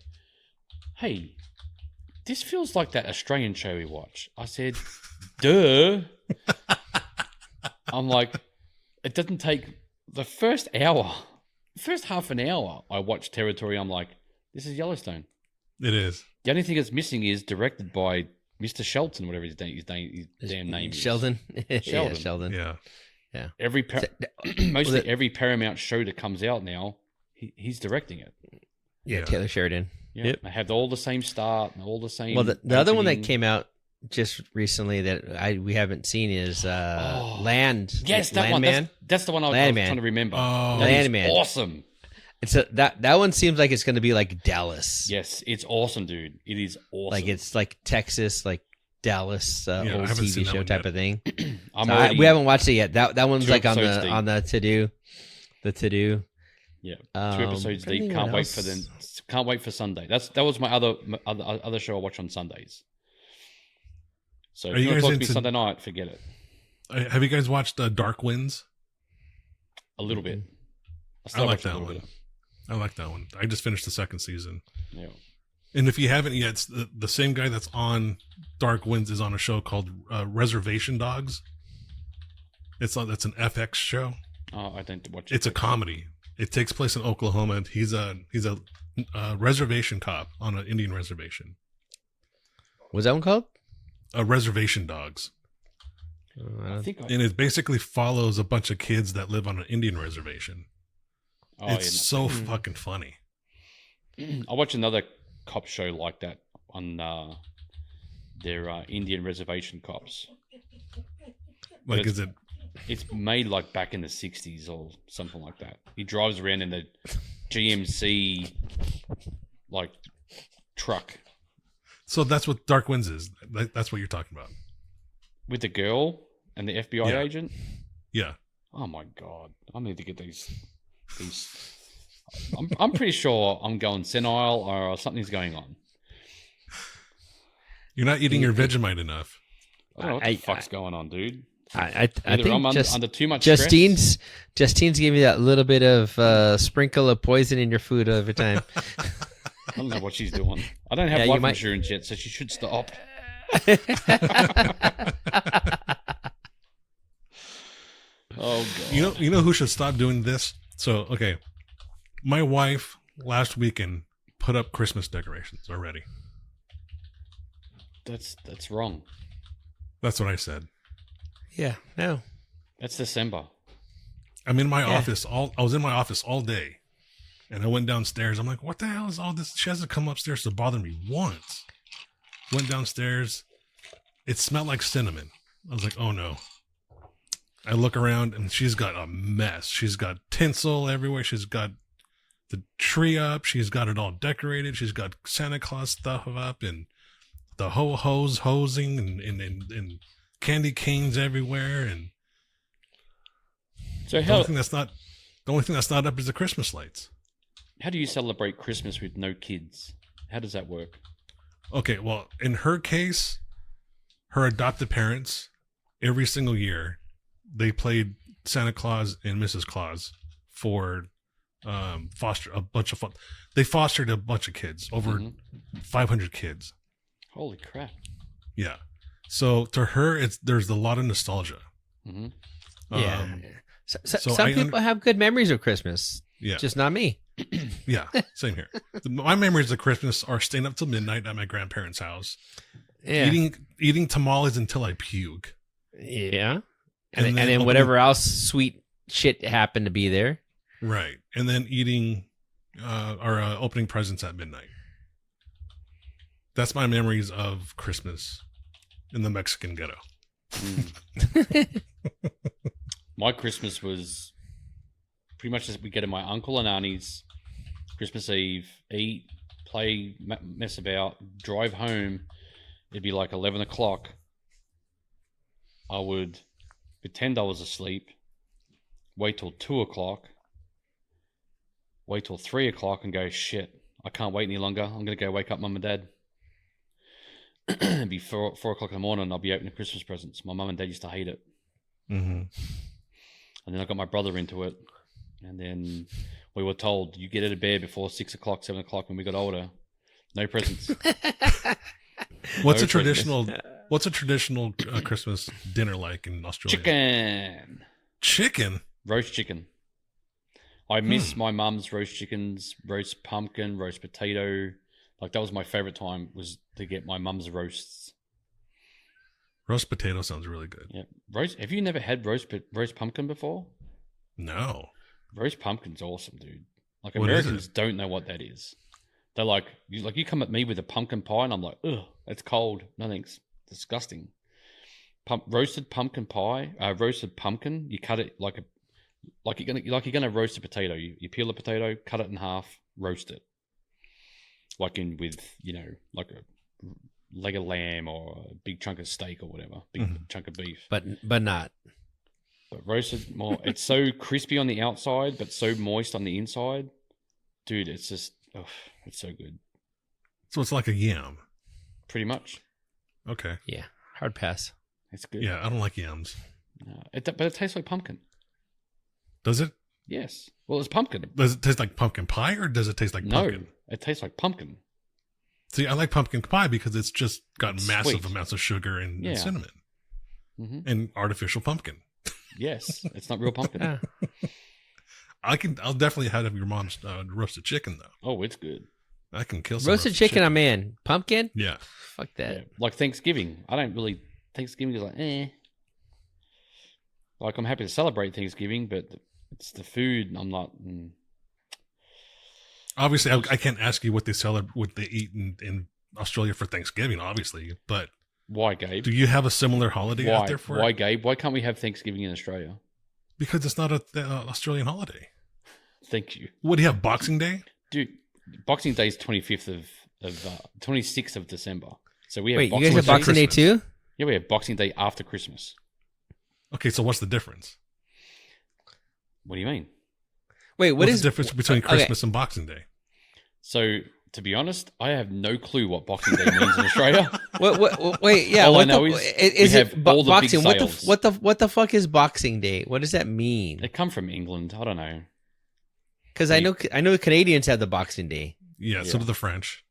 H: "Hey, this feels like that Australian show we watch." I said, "Duh." I'm like, it doesn't take the first half an hour. I watched Territory. I'm like, this is Yellowstone.
F: It is.
H: The only thing that's missing is directed by Mr. Shelton, whatever his damn name is.
G: Sheldon. Yeah,
H: Sheldon.
G: Sheldon.
F: Yeah.
H: Mostly every Paramount show that comes out now, he's directing it.
G: Yeah, Taylor Sheridan.
H: Yeah,
G: Yep.
H: they have all the same start and all the same.
G: Well, the other one that
H: opening.
G: came out just recently that we haven't seen is Land.
H: Yes, that one.
G: Landman.
H: That's the one I was
G: Landman.
H: trying to remember.
F: Oh.
H: That is
G: Landman.
H: awesome.
G: It's that one seems like it's going to be like Dallas.
H: Yes, it's awesome, dude. It is awesome.
G: Like it's like Texas, like Dallas
F: I
G: old
F: haven't seen
G: TV
F: that
G: show
F: one
G: type
F: yet.
G: of thing.
H: I'm
G: We haven't watched it yet. That one's
H: two
G: like on
H: episodes deep.
G: the to do, the to do.
H: Yeah, 2 episodes deep.
G: anyone
H: Can't wait
G: else?
H: for them. Can't wait for Sunday. That was my other show I watch on Sundays. So
F: Are
H: if
F: you
H: you want
F: guys
H: to talk to me
F: into-
H: Sunday night, forget it.
F: Have you guys watched Dark Winds?
H: A little bit.
F: I
H: still
F: like
H: watch a
F: that
H: little
F: one.
H: bit.
F: I like that one. I just finished the second season.
H: Yeah.
F: And if you haven't yet, it's the same guy that's on Dark Winds is on a show called Reservation Dogs. That's an FX show.
H: Oh, I don't watch it.
F: It's a comedy. It takes place in Oklahoma. He's a reservation cop on an Indian reservation.
G: What's that one called?
F: Reservation Dogs.
H: I think
F: And it basically follows a bunch of kids that live on an Indian reservation. It's so fucking funny.
H: I watch another cop show like that on their Indian reservation cops.
F: Like,
H: It's-
F: is it?
H: It's made like back in the 60s or something like that. He drives around in the GMC like truck
F: So that's what Dark Winds is. That's what you're talking about.
H: with the girl and the FBI
F: Yeah.
H: agent.
F: Yeah.
H: Oh my god! I need to get these. I'm pretty sure I'm going senile or something's going on.
F: You're not eating your Vegemite enough.
H: I don't know what the fuck's going on, dude.
G: I
H: Either
G: think
H: I'm
G: just
H: under too much
G: Justine's giving you that little bit of sprinkle of poison in your food every time.
H: stress. I don't know what she's doing. I don't have
G: Yeah, you
H: life
G: might-
H: insurance yet, so she should stop. Oh god!
F: You know who should stop doing this? So, okay. My wife last weekend put up Christmas decorations already.
H: That's wrong.
F: That's what I said.
G: Yeah, no.
H: That's December.
F: I'm in my office I was in my office all day, and I went downstairs. I'm like, what the hell is all this? She hasn't come upstairs to bother me once. Went downstairs. It smelled like cinnamon. I was like, oh no. I look around and she's got a mess. She's got tinsel everywhere. She's got the tree up. She's got it all decorated. She's got Santa Claus stuff up and the hosing and candy canes everywhere. And
H: So
F: the only thing that's not up is the Christmas lights.
H: how do you celebrate Christmas with no kids? How does that work?
F: Okay, well, in her case, her adopted parents, every single year, they played Santa Claus and Mrs. Claus for they fostered a bunch of kids, over 500 kids.
H: Holy crap.
F: Yeah. So to her, there's a lot of nostalgia.
G: Yeah. So
F: so
G: some people have good memories of Christmas.
F: Yeah.
G: Just not me.
F: Yeah, same here. My memories of Christmas are staying up till midnight at my grandparents' house,
G: Yeah.
F: eating tamales until I puke.
G: Yeah.
F: And
G: And
F: then
G: then whatever else sweet shit happened to be there.
F: Right. And then eating or opening presents at midnight. That's my memories of Christmas in the Mexican ghetto.
H: My Christmas was pretty much as we go to my uncle and auntie's Christmas Eve, eat, play, mess about, drive home. It'd be like 11 o'clock. I would pretend I was asleep, wait till 2 o'clock, wait till 3 o'clock and go, shit, I can't wait any longer. I'm going to go wake up mum and dad. It'd be 4 o'clock in the morning and I'll be opening Christmas presents. My mum and dad used to hate it.
F: Mm-hmm.
H: And then I got my brother into it. And then we were told, you get out of bed before 6 o'clock, 7 o'clock when we got older. No presents.
F: What's
H: No
F: a traditional Christmas dinner like in Australia? Chicken?
H: Roast chicken. I miss my mum's roast chickens, roast pumpkin, roast potato. Like that was my favorite time, was to get my mum's roasts.
F: Roast potato sounds really good.
H: Yeah. Have you never had roast pumpkin before?
F: No.
H: Roast pumpkin's awesome, dude. Like
F: What is
H: Americans don't know what that is. They're like you come at me with a pumpkin pie and I'm like, ugh, it's cold. No thanks. Disgusting. Roasted pumpkin pie, roasted pumpkin, you cut it like you're gonna roast a potato. You peel a potato, cut it in half, roast it. Like with like a leg of lamb or a big chunk of steak or whatever, big chunk of beef.
G: But not.
H: But roasted more, it's so crispy on the outside, but so moist on the inside. Dude, it's just, it's so good.
F: So it's like a yam.
H: Pretty much.
F: Okay.
G: Yeah. Hard pass.
H: It's good.
F: Yeah, I don't like yams.
H: But it tastes like pumpkin.
F: Does it?
H: Yes. Well, it's pumpkin.
F: Does it taste like pumpkin pie or does it taste like pumpkin?
H: No, it tastes like pumpkin.
F: See, I like pumpkin pie because it's just got
H: It's
F: massive
H: sweet.
F: amounts of sugar and
H: Yeah.
F: cinnamon
H: Mm-hmm.
F: and artificial pumpkin.
H: Yes, it's not real pumpkin.
G: Yeah.
F: I'll definitely have your mom's roasted chicken though.
H: Oh, it's good.
F: I can kill some
G: Roasted chicken, I'm in. Pumpkin?
F: Yeah.
G: Fuck that.
H: Yeah. Like Thanksgiving. Thanksgiving is like, Like, I'm happy to celebrate Thanksgiving, but it's the food. I'm not.
F: Obviously, I can't ask you what they eat in Australia for Thanksgiving, obviously, but
H: Why, Gabe?
F: do you have a similar holiday out there for
H: Why,
F: it?
H: Gabe? Why can't we have Thanksgiving in Australia?
F: Because it's not an Australian holiday.
H: Thank you.
F: What do you have, Boxing Day?
H: Dude, Boxing Day is 26th of December. So we have
G: Wait, you guys have
F: Day
G: Boxing Day
F: Christmas.
G: too?
H: Yeah, we have Boxing Day after Christmas.
F: Okay, so what's the difference?
H: What do you mean?
G: Wait,
F: What's the difference between Christmas and Boxing Day?
H: So, to be honest, I have no clue what Boxing Day means in Australia.
G: Wait, yeah.
H: All I
G: what
H: know
G: the,
H: is we
G: it
H: have all the big
G: boxing?
H: sales.
G: What the fuck is Boxing Day? What does that mean?
H: They come from England. I don't know.
G: Because I know the Canadians have the Boxing Day.
F: Yeah, so do the French.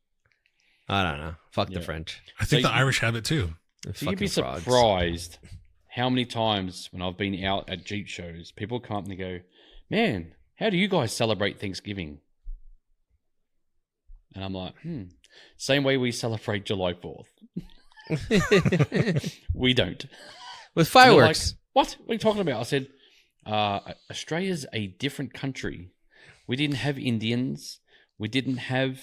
G: I don't know. Fuck
H: Yeah.
G: the French.
F: I think
H: So
F: the Irish have it too.
G: They're
H: So you'd be
G: fucking frauds.
H: surprised how many times when I've been out at Jeep shows, people come up and they go, "Man, how do you guys celebrate Thanksgiving?" And I'm like, same way we celebrate July 4th. We don't.
G: With
H: And they're
G: fireworks.
H: Like, what are you talking about? I said, Australia's a different country. We didn't have Indians. We didn't have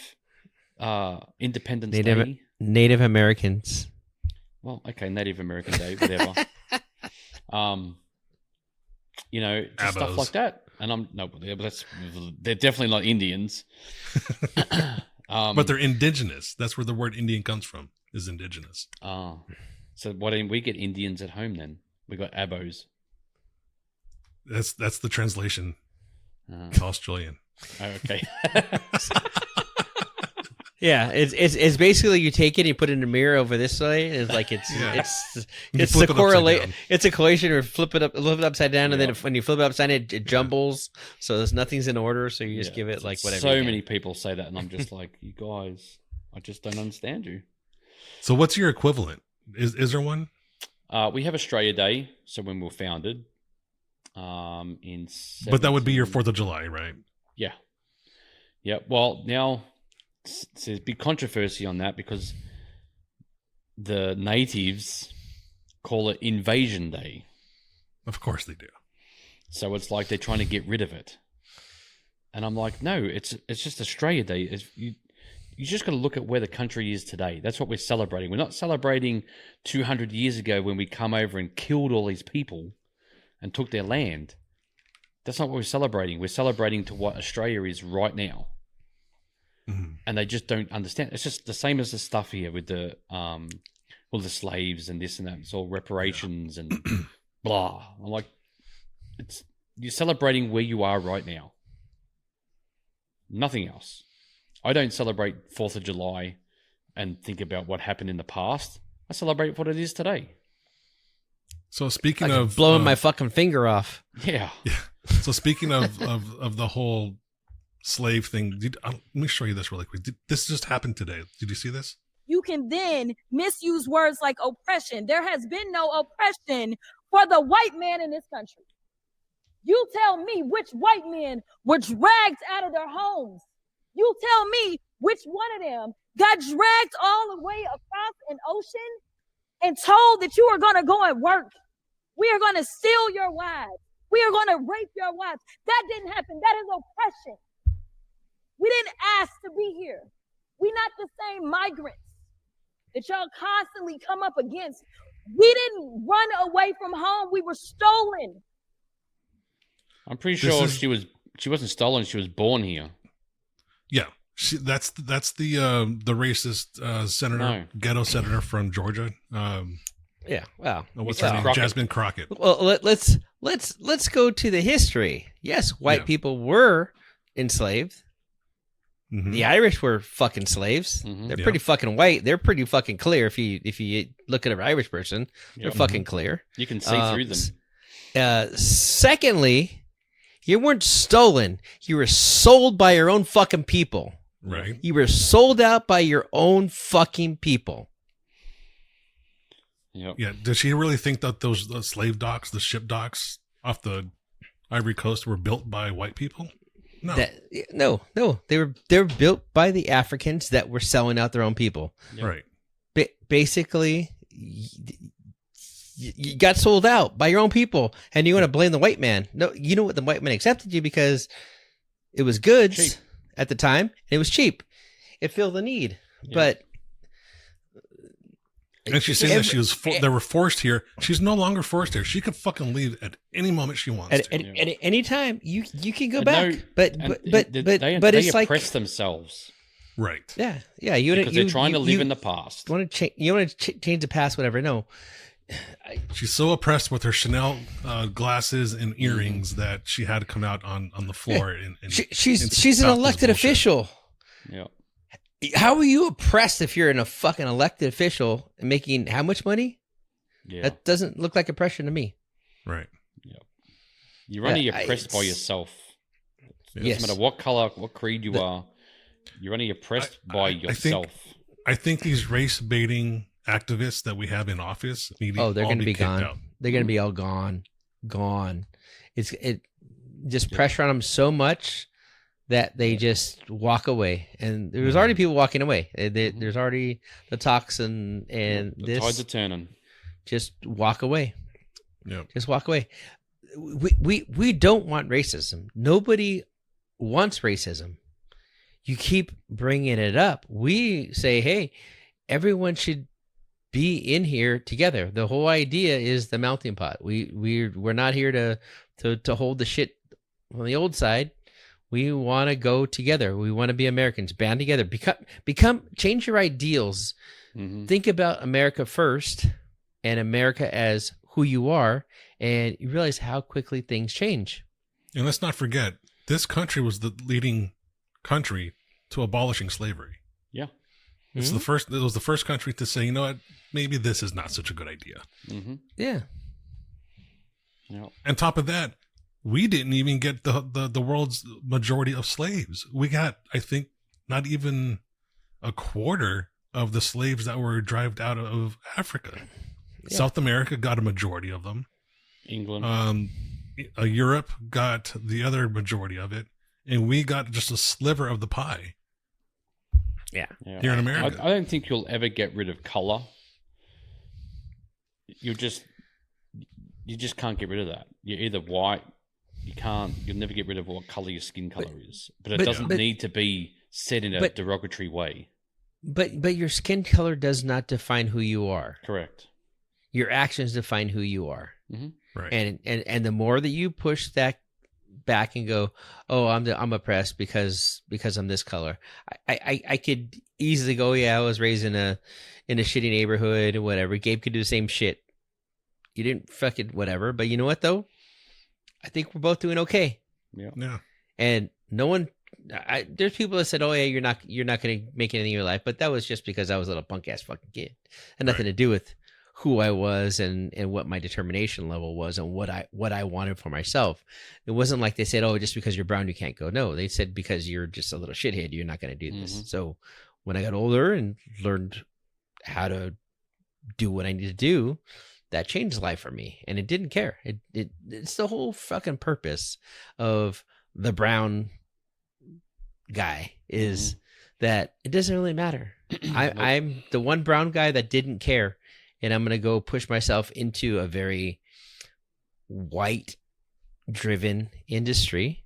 H: Independence Day.
G: Native Americans.
H: Well, okay, Native American Day, whatever. Just stuff like that. And they're definitely not Indians.
F: But they're indigenous. That's where the word Indian comes from, is indigenous.
H: So why didn't we get Indians at home then? We got Abos.
F: That's the translation. It's Australian.
H: Oh, okay.
G: Yeah, it's basically you take it and you put it in a mirror over this way. And it's like it's the correlate. It's a correlation or flip it upside down, and then when you flip it upside down, it jumbles. So nothing's in order. So you just give it like whatever.
H: So many people say that, and I'm just like, you guys, I just don't understand you.
F: So what's your equivalent? Is there one?
H: We have Australia Day. So when we were founded,
F: but that would be your 4th of July, right?
H: Yeah. Yeah. Well, now there's a big controversy on that because the natives call it Invasion Day.
F: Of course they do.
H: So it's like they're trying to get rid of it. And I'm like, no, it's just Australia Day. You just got to look at where the country is today. That's what we're celebrating. We're not celebrating 200 years ago when we come over and killed all these people and took their land. That's not what we're celebrating. We're celebrating to what Australia is right now. Mm-hmm. And they just don't understand. It's just the same as the stuff here with the the slaves and this and that. It's all reparations and blah. I'm like, you're celebrating where you are right now. Nothing else. I don't celebrate 4th of July and think about what happened in the past. I celebrate what it is today.
F: So speaking of
G: blowing my fucking finger off.
H: Yeah.
F: So speaking of the whole slave thing, let me show you this really quick. This just happened today. Did you see this?
B: You can then misuse words like oppression. There has been no oppression for the white man in this country. You tell me which white men were dragged out of their homes. You tell me which one of them got dragged all the way across an ocean and told that you are going to go and work. We are going to steal your wives. We are going to rape your wives. That didn't happen. That is oppression. We didn't ask to be here. We're not the same migrants that y'all constantly come up against. We didn't run away from home. We were stolen.
H: I'm pretty sure she wasn't stolen. She was born here.
F: Yeah, that's the racist senator, ghetto senator from Georgia.
G: Yeah, wow.
F: What's her name? Jasmine Crockett.
G: Well, let's go to the history. Yes, white people were enslaved. Mm-hmm. The Irish were fucking slaves. Mm-hmm. They're pretty fucking white. They're pretty fucking clear. If you look at an Irish person, they're fucking clear.
H: You can see through them.
G: Secondly, you weren't stolen. You were sold by your own fucking people.
F: Right.
G: You were sold out by your own fucking people.
H: Yep.
F: Yeah. Does she really think that those slave docks, the ship docks off the Ivory Coast, were built by white people? No. No. They were built by the Africans that were selling out their own people. Yep. Right.
G: Basically, you got sold out by your own people, and you want to blame the white man. No, you know what? The white man accepted you because it was goods at the time. It was cheap. It filled the need. Yeah. But
F: and she's saying that they were forced here. She's no longer forced here. She could fucking leave at any moment she wants
G: at any time. You can go back. But it's like
H: oppress themselves.
F: Right.
G: Yeah.
H: Because they're trying to live in the past.
G: You want to change the past, whatever. No.
F: She's so oppressed with her Chanel glasses and earrings that she had to come out on the floor.
G: She's an elected official.
H: Yeah.
G: How are you oppressed if you're in a fucking elected official and making how much money?
H: Yeah.
G: That doesn't look like oppression to me.
F: Right.
H: Yeah. You're only oppressed by yourself. It doesn't matter what color, what creed you are. You're only oppressed by yourself.
F: I think these race baiting activists that we have in office they're
G: going to be gone. Out. They're going to be all gone. It just pressure on them so much that they just walk away. And there's already people walking away. There's already the talks and
H: the tides are turning.
G: Just walk away.
F: Yeah.
G: Just walk away. we don't want racism. Nobody wants racism. You keep bringing it up. We say, hey, everyone should be in here together. The whole idea is the melting pot. We're not here to hold the shit on the old side. We want to go together. We want to be Americans. Band together. Change your ideals.
H: Mm-hmm.
G: Think about America first and America as who you are, and you realize how quickly things change.
F: And let's not forget, this country was the leading country to abolishing slavery.
H: Yeah.
F: It's the first. It was the first country to say, you know what, maybe this is not such a good idea.
H: Mm-hmm.
G: Yeah.
H: Yeah.
F: On top of that, we didn't even get the world's majority of slaves. We got, I think, not even a quarter of the slaves that were driven out of Africa. Yeah. South America got a majority of them.
H: England.
F: Europe got the other majority of it, and we got just a sliver of the pie.
G: Yeah.
F: Here in America.
H: I don't think you'll ever get rid of color. You just can't get rid of that. You're either white, you'll never get rid of what color your skin color is. But it doesn't need to be said in a derogatory way.
G: But your skin color does not define who you are.
H: Correct.
G: Your actions define who you are.
H: Mm-hmm.
F: Right.
G: And the more that you push that back and go, oh, I'm oppressed because I'm this color. I could easily go, yeah, I was raised in a shitty neighborhood or whatever. Gabe could do the same shit. You didn't fucking whatever. But you know what though? I think we're both doing okay.
F: Yeah.
G: And no one. There's people that said, "Oh yeah, you're not going to make anything in your life," but that was just because I was a little punk ass fucking kid. It had nothing to do with who I was and what my determination level was and what I wanted for myself. It wasn't like they said, "Oh, just because you're brown you can't go." No, they said because you're just a little shithead, you're not going to do this. So when I got older and learned how to do what I need to do, that changed life for me, and it didn't care. It's the whole fucking purpose of the brown guy is that it doesn't really matter. I'm the one brown guy that didn't care, and I'm gonna go push myself into a very white driven industry.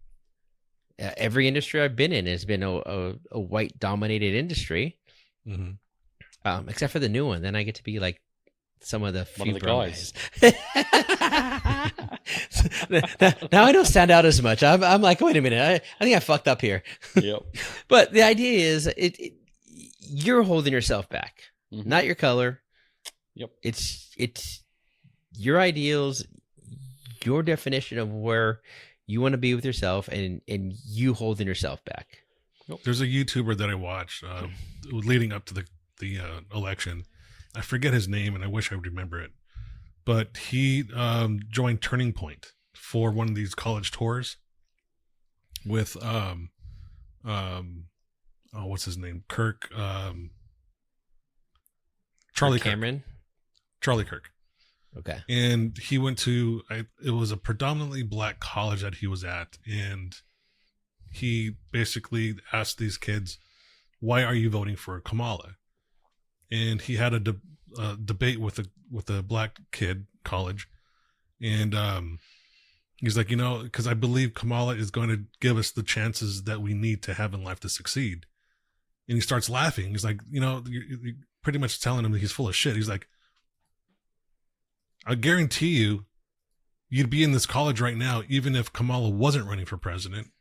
G: Every industry I've been in has been a white dominated industry, except for the new one. Then I get to be like some of the few brown guys. Now I don't stand out as much. I'm like, wait a minute, I think I fucked up here.
H: Yep.
G: But the idea is, you're holding yourself back, not your color.
H: Yep.
G: It's your ideals, your definition of where you want to be with yourself, and you holding yourself back.
F: Yep. There's a YouTuber that I watched leading up to the election. I forget his name, and I wish I would remember it. But he joined Turning Point for one of these college tours with what's his name? Kirk. Charlie
G: Cameron.
F: Charlie Kirk.
G: Okay.
F: And he went to it was a predominantly black college that he was at, and he basically asked these kids, "Why are you voting for Kamala?" And he had a debate with a black kid college, and he's like, because I believe Kamala is going to give us the chances that we need to have in life to succeed. And he starts laughing. He's like, you're pretty much telling him that he's full of shit. He's like, I guarantee you'd be in this college right now even if Kamala wasn't running for president.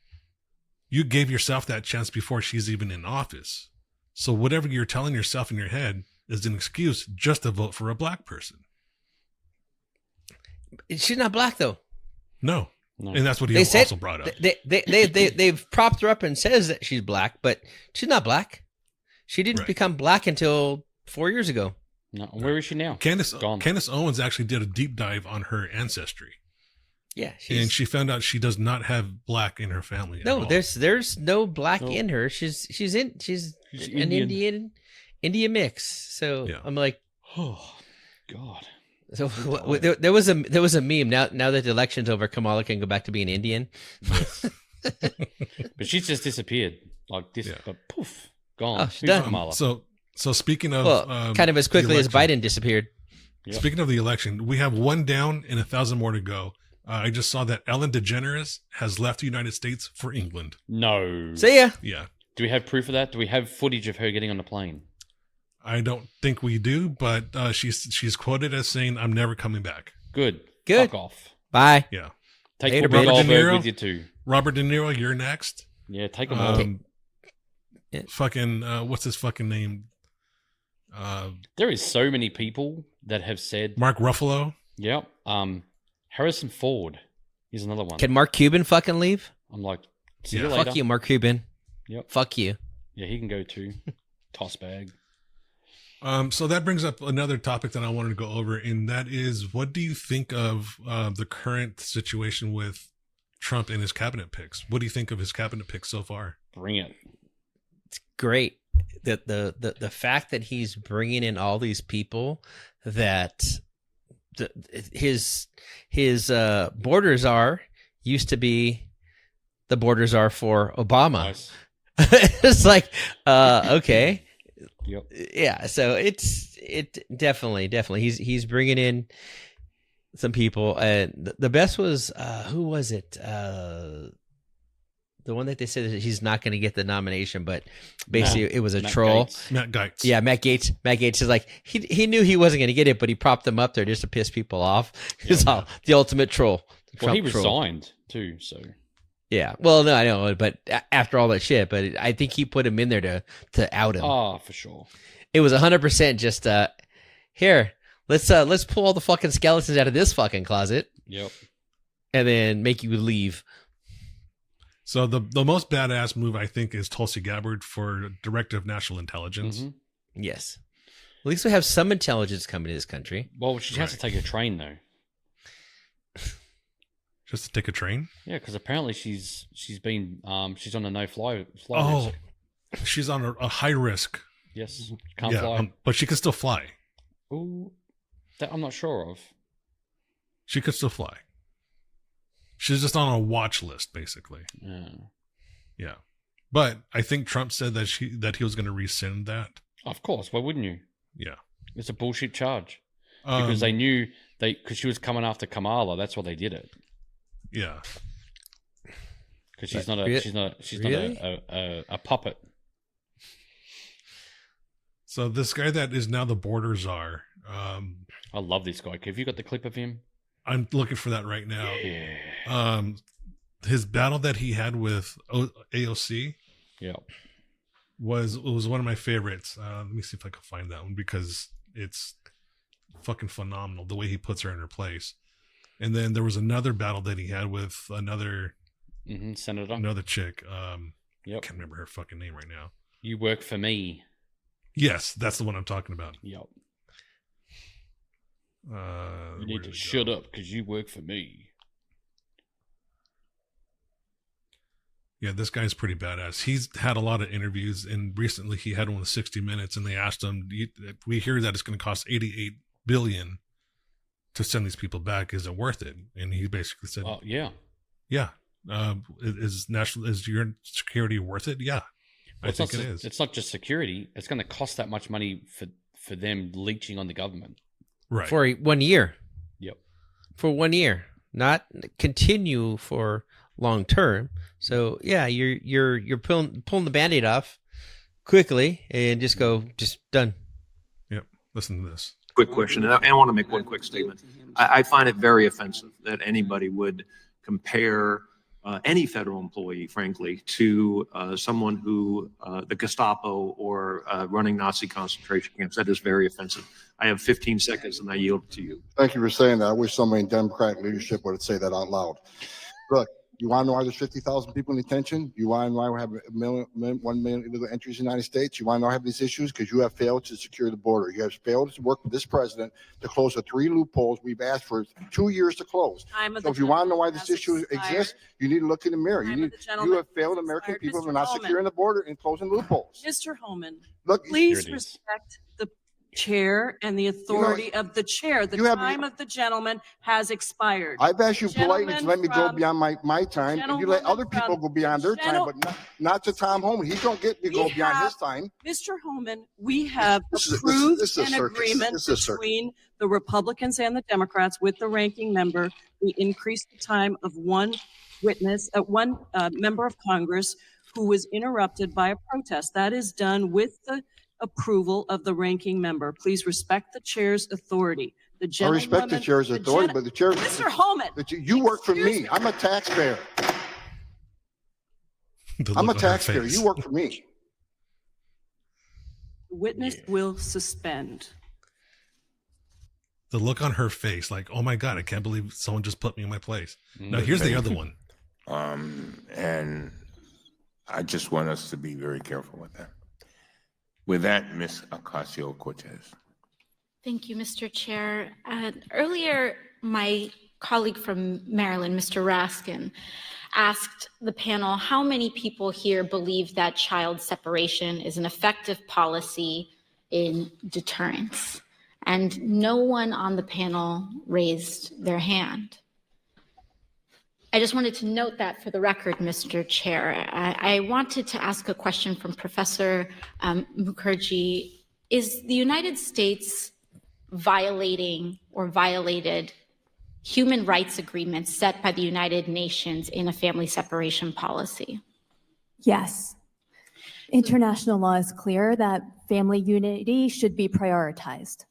F: You gave yourself that chance before she's even in office. So whatever you're telling yourself in your head is an excuse just to vote for a black person.
G: She's not black though.
F: No. And that's what he also brought up.
G: They've propped her up and says that she's black, but she's not black. She didn't become black until 4 years ago.
H: No, where is she now?
F: Candace Owens actually did a deep dive on her ancestry.
G: Yeah,
F: and she found out she does not have black in her family.
G: No, there's no black in her. She's an Indian mix. So yeah. I'm like,
H: oh God.
G: So there was a meme. Now that the election's over, Kamala can go back to being Indian.
H: But she's just disappeared like this. But poof, gone.
G: Oh, she's done.
H: Kamala.
F: So speaking of,
G: kind of as quickly as Biden disappeared.
F: Yep. Speaking of the election, we have one down and 1,000 more to go. I just saw that Ellen DeGeneres has left the United States for England.
H: No.
G: See ya.
F: Yeah.
H: Do we have proof of that? Do we have footage of her getting on the plane?
F: I don't think we do, but she's quoted as saying, "I'm never coming back."
H: Good.
G: Good.
H: Fuck off.
G: Bye.
F: Yeah.
H: Take
G: Later,
H: Whoopi
G: bitch.
F: Robert De
H: Goldberg
F: Niro?
H: with you too.
F: Robert De Niro, you're next.
H: Yeah, take them all.
G: Yeah.
F: Fucking what's his fucking name?
H: There is so many people that have said,
F: Mark Ruffalo.
H: "Yep." Harrison Ford is another one.
G: Can Mark Cuban fucking leave?
H: I'm like, see
F: Yeah.
H: you later.
G: Fuck you, Mark Cuban.
H: Yep.
G: Fuck you.
H: Yeah, he can go too. Toss bag.
F: So that brings up another topic that I wanted to go over, and that is, what do you think of the current situation with Trump and his cabinet picks? What do you think of his cabinet picks so far?
H: Bring it.
G: It's great. The fact that he's bringing in all these people that his borders are used to be the borders are for Obama.
H: Nice.
G: It's like, okay.
H: Yep.
G: Yeah, so it definitely he's bringing in some people, and the best was who was it? The one that they said that he's not going to get the nomination, but basically it was a
H: Matt
G: troll.
H: Gaetz.
F: Matt Gaetz.
G: Yeah, Matt Gaetz. Matt Gaetz is like he knew he wasn't going to get it, but he propped them up there just to piss people off. It's all the ultimate troll. The
H: Well, he
G: Trump troll.
H: resigned too, so
G: Yeah. Well, no, I know, but after all that shit, but I think he put him in there to out him.
H: oh, for sure.
G: It was 100% just here. Let's pull all the fucking skeletons out of this fucking closet
H: Yep.
G: and then make you leave.
F: So the most badass move, I think, is Tulsi Gabbard for Director of National Intelligence.
H: Mhm.
G: Yes. At least we have some intelligence coming to this country.
H: Well, she has to
F: Right.
H: take a train though.
F: Just to take a train.
H: Yeah, because apparently she's been she's on a no-fly
F: Oh,
H: risk.
F: she's on a high risk.
H: Yes, can't
F: Yeah,
H: fly.
F: but she could still fly.
H: Ooh, that I'm not sure of.
F: She could still fly. She's just on a watch list, basically.
H: Yeah.
F: Yeah, but I think Trump said that he was going to rescind that.
H: Of course, why wouldn't you?
F: Yeah,
H: It's a bullshit charge because they knew because she was coming after Kamala. That's why they did it.
F: Yeah.
H: Because she's
G: But
H: not
G: really?
H: a puppet.
F: So this guy that is now the border czar,
H: I love this guy. Have you got the clip of him?
F: I'm looking for that right now.
H: Yeah.
F: His battle that he had with AOC
H: Yeah.
F: was one of my favorites. Let me see if I can find that one because it's fucking phenomenal the way he puts her in her place. And then there was another battle that he had with another
H: Senator.
F: chick.
H: Yep.
F: I can't remember her fucking name right now.
H: You work for me.
F: Yes, that's the one I'm talking about.
H: Yep. You
F: Where
H: need
F: did
H: to
F: it
H: shut
F: go?
H: up because you work for me.
F: Yeah, this guy's pretty badass. He's had a lot of interviews, and recently he had one with 60 Minutes, and they asked him, "We hear that it's going to cost $88 billion to send these people back. Is it worth it?" And he basically said,
H: Yeah.
F: "Yeah. Is your security worth it? Yeah, I think it is."
H: It's not just security. It's going to cost that much money for them leeching on the government.
F: Right.
G: For 1 year.
H: Yep.
G: For 1 year. Not continue for long term. So yeah, you're pulling the Band-Aid off quickly and just done.
F: Yep. Listen to this.
I: Quick question, and I want to make one quick statement. I find it very offensive that anybody would compare any federal employee, frankly, to someone who the Gestapo or running Nazi concentration camps. That is very offensive. I have 15 seconds, and I yield it to you.
J: Thank you for saying that. I wish somebody in Democratic leadership would say that out loud. Look, you want to know why there's 50,000 people in detention? You want to know why we have 1 million illegal entries in the United States? You want to know why we have these issues? Because you have failed to secure the border. You have failed to work with this president to close the 3 loopholes we've asked for 2 years to close. So if you want to know why this issue exists, you need to look in the mirror. You have failed American people for not securing the border and closing loopholes.
K: Mr. Holman,
I: Look,
K: please
H: Here it is.
K: respect the chair and the authority of the chair. The time of the gentleman has expired.
J: I've asked you politely to let me go beyond my time, and you let other people go beyond their time, but not to Tom Homan. He don't get to go beyond his time.
K: Mr. Homan, we have approved an agreement between the Republicans and the Democrats with the ranking member. We increased the time of one witness, one member of Congress who was interrupted by a protest. That is done with the approval of the ranking member. Please respect the chair's authority. I
J: respect the chair's authority, but the chair,
K: Mr. Homan,
J: you work for me. I'm a taxpayer. I'm a taxpayer. You work for me.
K: The witness will suspend.
F: The look on her face, like, oh my God, I can't believe someone just put me in my place. Now, here's the other one.
D: And I just want us to be very careful with that. With that, Ms. Ocasio-Cortez.
L: Thank you, Mr. Chair. Earlier, my colleague from Maryland, Mr. Raskin, asked the panel how many people here believe that child separation is an effective policy in deterrence. And no one on the panel raised their hand. I just wanted to note that for the record, Mr. Chair. I wanted to ask a question from Professor Mukherjee. Is the United States violating or violated human rights agreements set by the United Nations in a family separation policy?
M: Yes. International law is clear that family unity should be prioritized.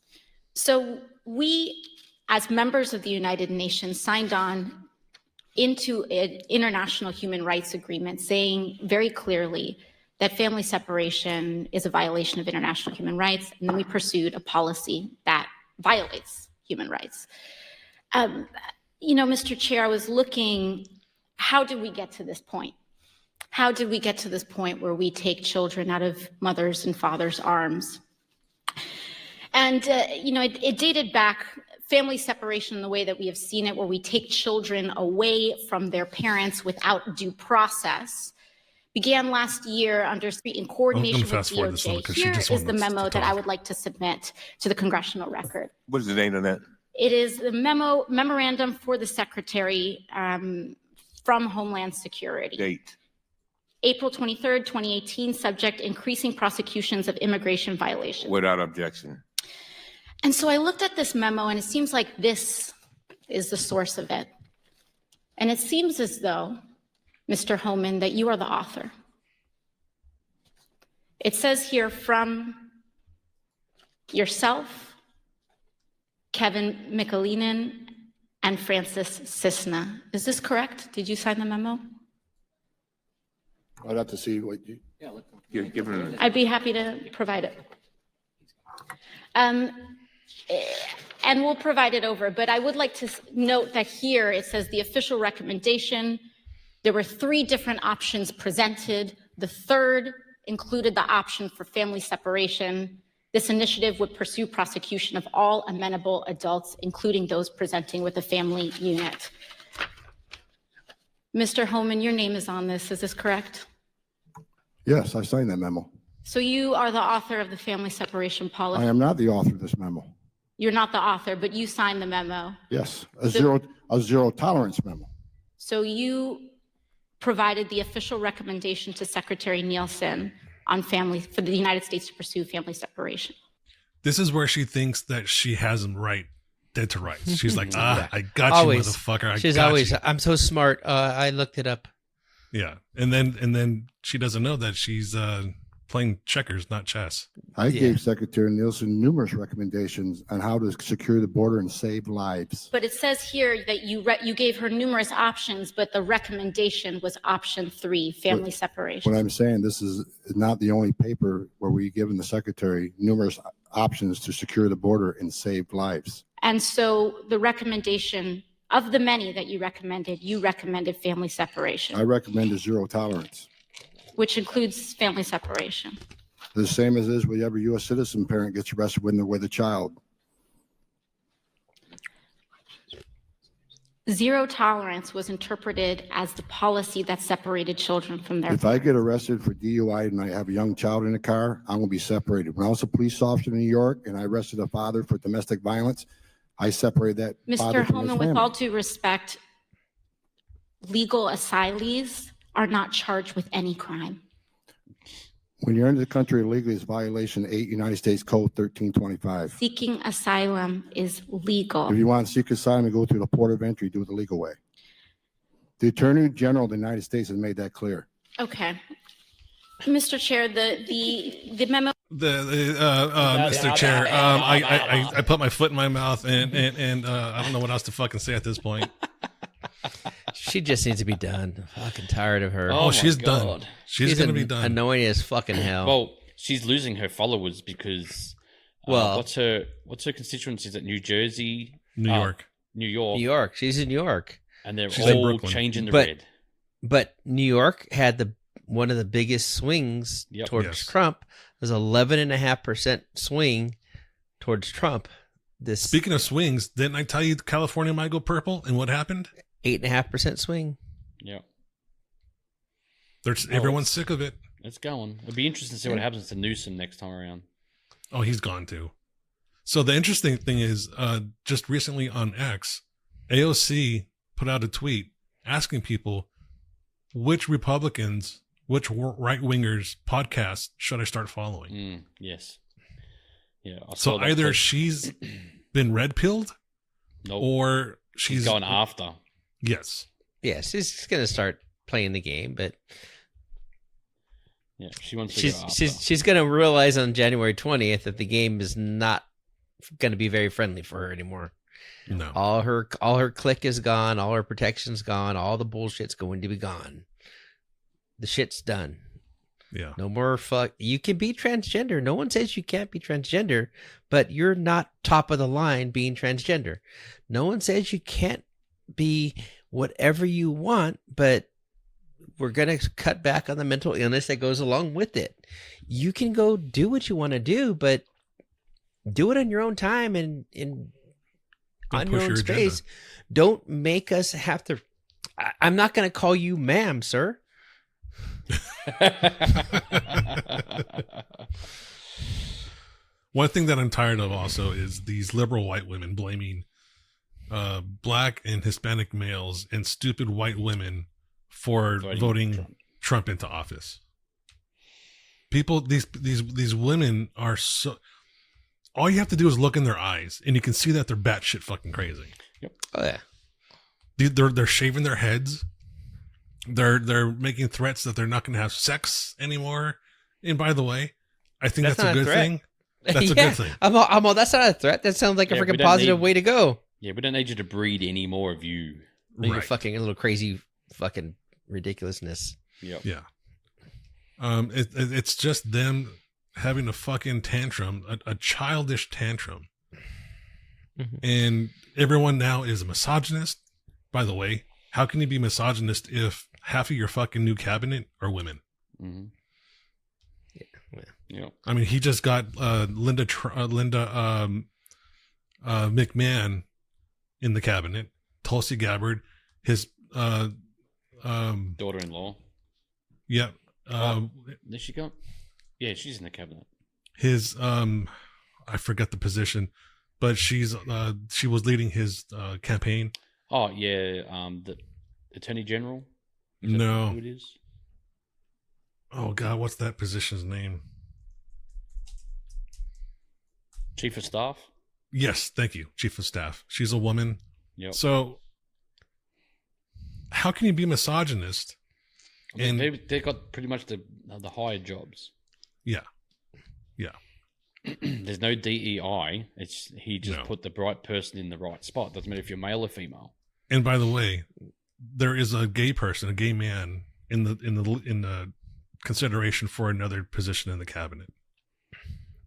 L: So we, as members of the United Nations, signed on into an international human rights agreement saying very clearly that family separation is a violation of international human rights, and then we pursued a policy that violates human rights. Mr. Chair, I was looking, how did we get to this point? How did we get to this point where we take children out of mothers' and fathers' arms? And, it dated back, family separation in the way that we have seen it, where we take children away from their parents without due process, began last year in coordination with DOJ. Here is the memo that I would like to submit to the congressional record.
D: What is the date of that?
L: It is the memorandum for the Secretary from Homeland Security.
D: Date.
L: April 23rd, 2018, subject increasing prosecutions of immigration violations.
D: Without objection.
L: And so I looked at this memo, and it seems like this is the source of it. And it seems as though, Mr. Homan, that you are the author. It says here from yourself, Kevin Michalinen, and Francis Cisna. Is this correct? Did you sign the memo?
J: I'd have to see what you...
D: You're giving...
L: I'd be happy to provide it. And we'll provide it over, but I would like to note that here it says the official recommendation. There were 3 different options presented. The third included the option for family separation. This initiative would pursue prosecution of all amenable adults, including those presenting with a family unit. Mr. Homan, your name is on this. Is this correct?
J: Yes, I signed that memo.
L: So you are the author of the family separation policy?
J: I am not the author of this memo.
L: You're not the author, but you signed the memo.
J: Yes, a zero tolerance memo.
L: So you provided the official recommendation to Secretary Nielsen on for the United States to pursue family separation.
F: This is where she thinks that she has him right, dead to rights. She's like, I got you, motherfucker.
G: She's always, I'm so smart. I looked it up.
F: Yeah, and then she doesn't know that she's playing checkers, not chess.
J: I gave Secretary Nielsen numerous recommendations on how to secure the border and save lives.
L: But it says here that you gave her numerous options, but the recommendation was option 3, family separation.
J: What I'm saying, this is not the only paper where we've given the Secretary numerous options to secure the border and save lives.
L: And so the recommendation of the many that you recommended family separation.
J: I recommended zero tolerance,
L: which includes family separation.
J: The same as is with every U.S. citizen parent gets arrested when they're with a child.
L: zero tolerance was interpreted as the policy that separated children from their
J: If I get arrested for DUI and I have a young child in the car, I'm going to be separated. When I was a police officer in New York and I arrested a father for domestic violence, I separated that father
L: Mr.
J: from his
L: Holman,
J: family.
L: with all due respect, legal asylees are not charged with any crime.
J: When you're in the country illegally, it's violation 8 United States Code 1325.
L: Seeking asylum is legal.
J: If you want to seek asylum and go through the port of entry, do it the legal way. The Attorney General of the United States has made that clear.
L: Okay. Mr. Chair, the memo.
F: Mr. Chair, I put my foot in my mouth and I don't know what else to fucking say at this point.
G: She just needs to be done. I'm fucking tired of her.
F: Oh, she's done. She's going to be done.
G: Annoying as fucking hell.
H: Well, she's losing her followers because what's her constituency? Is it New Jersey?
F: New York.
H: New York.
G: New York. She's in New York.
H: And they're
F: She's in
H: all
F: Brooklyn.
H: changing the red.
G: But New York had one of the biggest swings towards Trump. There's 11.5% swing towards Trump.
F: Speaking of swings, didn't I tell you California might go purple? And what happened?
G: 8.5% swing.
H: Yeah.
F: Everyone's sick of it.
H: It's going. It'll be interesting to see what happens to Newsom next time around.
F: Oh, he's gone too. So the interesting thing is, just recently on X, AOC put out a tweet asking people which Republicans, which right-wingers podcasts should I start following?
H: Yes. Yeah.
F: So either she's been red-pilled, or she's
H: going after.
F: Yes.
G: Yes, she's going to start playing the game, but
H: yeah, she wants to go after.
G: She's going to realize on January 20th that the game is not going to be very friendly for her anymore.
F: No.
G: All her clique is gone, all her protection's gone, all the bullshit's going to be gone. The shit's done.
F: Yeah.
G: No more fuck. You can be transgender. No one says you can't be transgender, but you're not top of the line being transgender. No one says you can't be whatever you want, but we're going to cut back on the mental illness that goes along with it. You can go do what you want to do, but do it on your own time and on your own space. Don't make us have to. I'm not going to call you ma'am, sir.
F: One thing that I'm tired of also is these liberal white women blaming black and Hispanic males and stupid white women for voting Trump into office. People, these women are so. All you have to do is look in their eyes, and you can see that they're batshit fucking crazy.
H: Yep.
G: Oh yeah.
F: They're shaving their heads. They're making threats that they're not going to have sex anymore. And by the way, I think that's a good thing. That's a good thing.
G: I'm all, that's not a threat. That sounds like a freaking positive way to go.
H: Yeah, we don't need you to breed any more of you.
G: You're fucking a little crazy fucking ridiculousness.
H: Yep.
F: Yeah. It's just them having a fucking tantrum, a childish tantrum.
G: Mm-hmm.
F: And everyone now is a misogynist. By the way, how can you be misogynist if half of your fucking new cabinet are women?
H: Mm-hmm.
F: Yeah. I mean, he just got Linda McMahon in the cabinet, Tulsi Gabbard, his
H: daughter-in-law.
F: Yeah.
H: Did she go? Yeah, she's in the cabinet.
F: His I forget the position, but she was leading his campaign.
H: Oh yeah, the Attorney General.
F: No.
H: Who it is?
F: Oh God, what's that position's name?
H: Chief of Staff.
F: Yes, thank you, Chief of Staff. She's a woman.
H: Yep.
F: So, how can you be misogynist?
H: I mean, they got pretty much the higher jobs.
F: Yeah. Yeah.
H: There's no DEI. He just put the right person in the right spot. Doesn't matter if you're male or female.
F: And by the way, there is a gay person, a gay man in the consideration for another position in the cabinet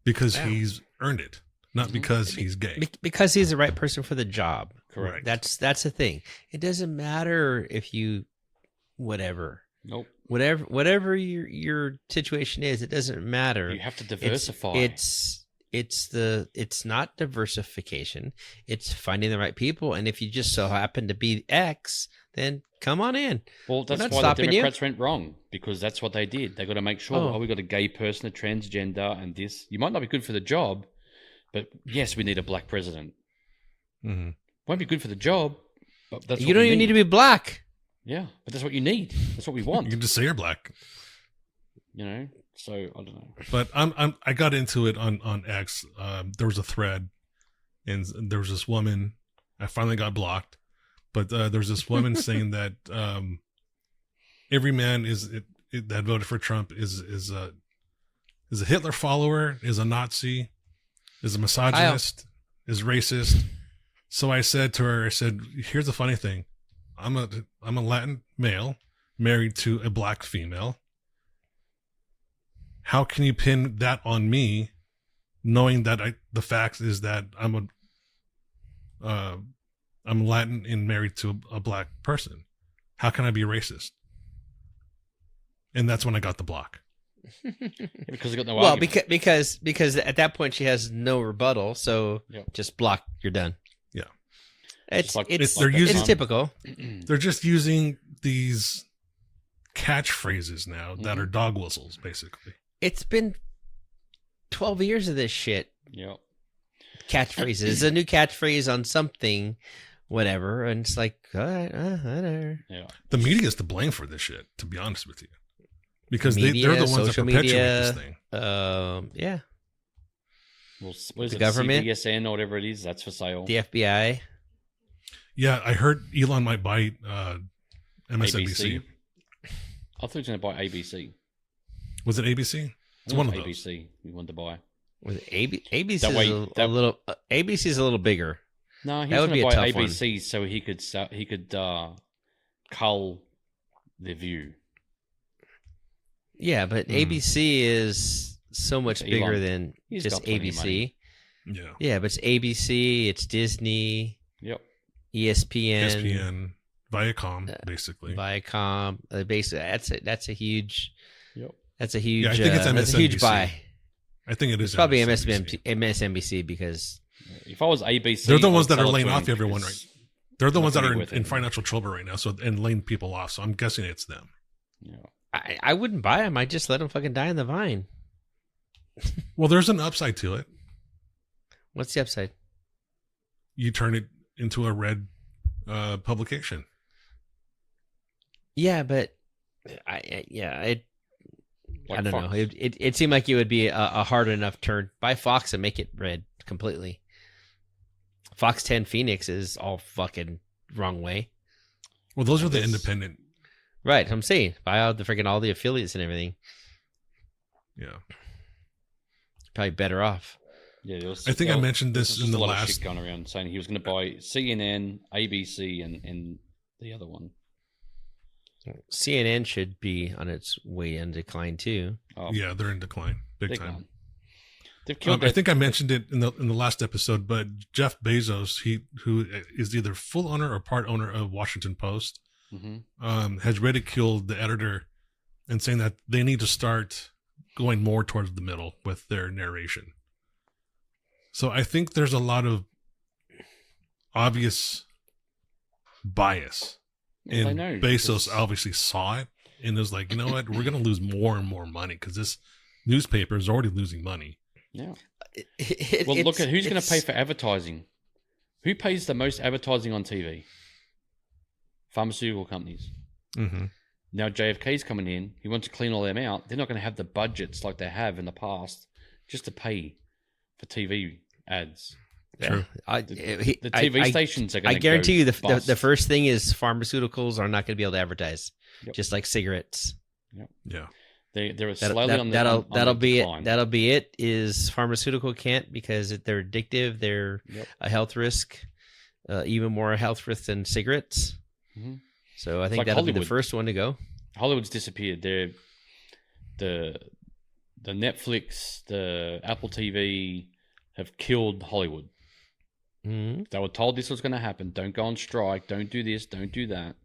F: because he's earned it, not because he's gay.
G: Because he's the right person for the job.
H: Correct.
G: That's the thing. It doesn't matter if you whatever.
H: Nope.
G: Whatever your situation is, it doesn't matter.
H: You have to diversify.
G: It's it's not diversification. It's finding the right people. And if you just so happen to be X, then come on in.
H: Well, that's why the Democrats went wrong, because that's what they did. They got to make sure, we got a gay person, a transgender, and this. You might not be good for the job, but yes, we need a black president.
F: Mm-hmm.
H: Won't be good for the job, but that's
G: you don't even need to be black.
H: Yeah, but that's what you need. That's what we want.
F: You can just say you're black.
H: You know, so I don't know.
F: But I got into it on X. There was a thread, and there was this woman. I finally got blocked, but there's this woman saying that every man that voted for Trump is a Hitler follower, is a Nazi, is a misogynist, is racist. So I said to her, here's the funny thing. I'm a Latin male married to a black female. How can you pin that on me, knowing that the fact is that I'm Latin and married to a black person? How can I be racist? And that's when I got the block.
H: Because you got no
G: argument. because at that point she has no rebuttal, so just block. You're done.
F: Yeah,
G: it's
F: typical. They're just using these catchphrases now that are dog whistles, basically.
G: It's been 12 years of this shit.
H: Yep.
G: Catchphrases. It's a new catchphrase on something, whatever, and it's like, all right, whatever.
H: Yeah.
F: The media is to blame for this shit, to be honest with you, because they're the ones that perpetuate this thing.
G: Yeah.
H: Well, what is
G: the
H: it,
G: government,
H: CBSN or whatever it is, that's for sale.
G: The FBI.
F: Yeah, I heard Elon might buy MSNBC.
H: ABC? I thought he was going to buy ABC.
F: Was it ABC? It's one of those.
H: ABC he wanted to buy.
G: With ABC is a little ABC is a little bigger.
H: No, he was going to buy ABC so he could cull the View.
G: Yeah, but ABC is so much bigger than
H: He's
G: just
H: got plenty of money.
F: Yeah.
G: Yeah, but it's ABC, it's Disney.
H: Yep.
G: ESPN.
F: Viacom, basically.
G: Viacom. Basically, that's a huge.
H: Yep.
G: That's a huge.
F: Yeah, I think it's MSNBC.
G: That's a huge buy.
F: I think it is.
G: It's probably MSNBC because
H: if I was ABC,
F: they're the ones that are laying off everyone right. They're the ones that are in financial trouble right now, and laying people off. So I'm guessing it's them.
H: Yeah.
G: I wouldn't buy them. I'd just let them fucking die on the vine.
F: Well, there's an upside to it.
G: What's the upside?
F: You turn it into a red publication.
G: Yeah, but I don't know. It seemed like it would be a hard enough turn. Buy Fox and make it red completely. Fox 10 Phoenix is all fucking wrong way.
F: Well, those are the independent.
G: Right, I'm saying buy out all the affiliates and everything.
F: Yeah,
G: probably better off.
H: Yeah,
F: I think I mentioned this in the last.
H: Shit going around saying he was going to buy CNN, ABC, and the other one.
G: CNN should be on its way in decline too.
F: Oh. Yeah, they're in decline big time.
H: Gone. They've killed
F: I think I mentioned it in the last episode, but Jeff Bezos, who is either full owner or part owner of Washington Post, has ridiculed the editor and saying that they need to start going more towards the middle with their narration. So I think there's a lot of obvious bias.
H: Well,
F: and Bezos obviously saw it and was like, you know what, we're going to lose more and more money because this newspaper is already losing money.
H: Yeah. Well, look at who's going to pay for advertising. Who pays the most advertising on TV? Pharmaceutical companies.
F: Mm-hmm.
H: Now JFK's coming in. He wants to clean all them out. They're not going to have the budgets like they have in the past just to pay for TV ads.
F: True.
H: The TV stations are going to.
G: I guarantee you, the first thing is pharmaceuticals are not going to be able to advertise, just like cigarettes.
H: Yep.
F: Yeah.
H: They're slowly on the
G: that'll be
H: decline.
G: it. That'll be it. Is pharmaceutical can't because they're addictive. They're a health risk, even more a health risk than cigarettes.
H: Mm-hmm.
G: So I think that'll be the first one to go.
H: Hollywood's disappeared. The Netflix, the Apple TV have killed Hollywood.
G: Mm-hmm.
H: They were told this was going to happen. Don't go on strike. Don't do this. Don't do that.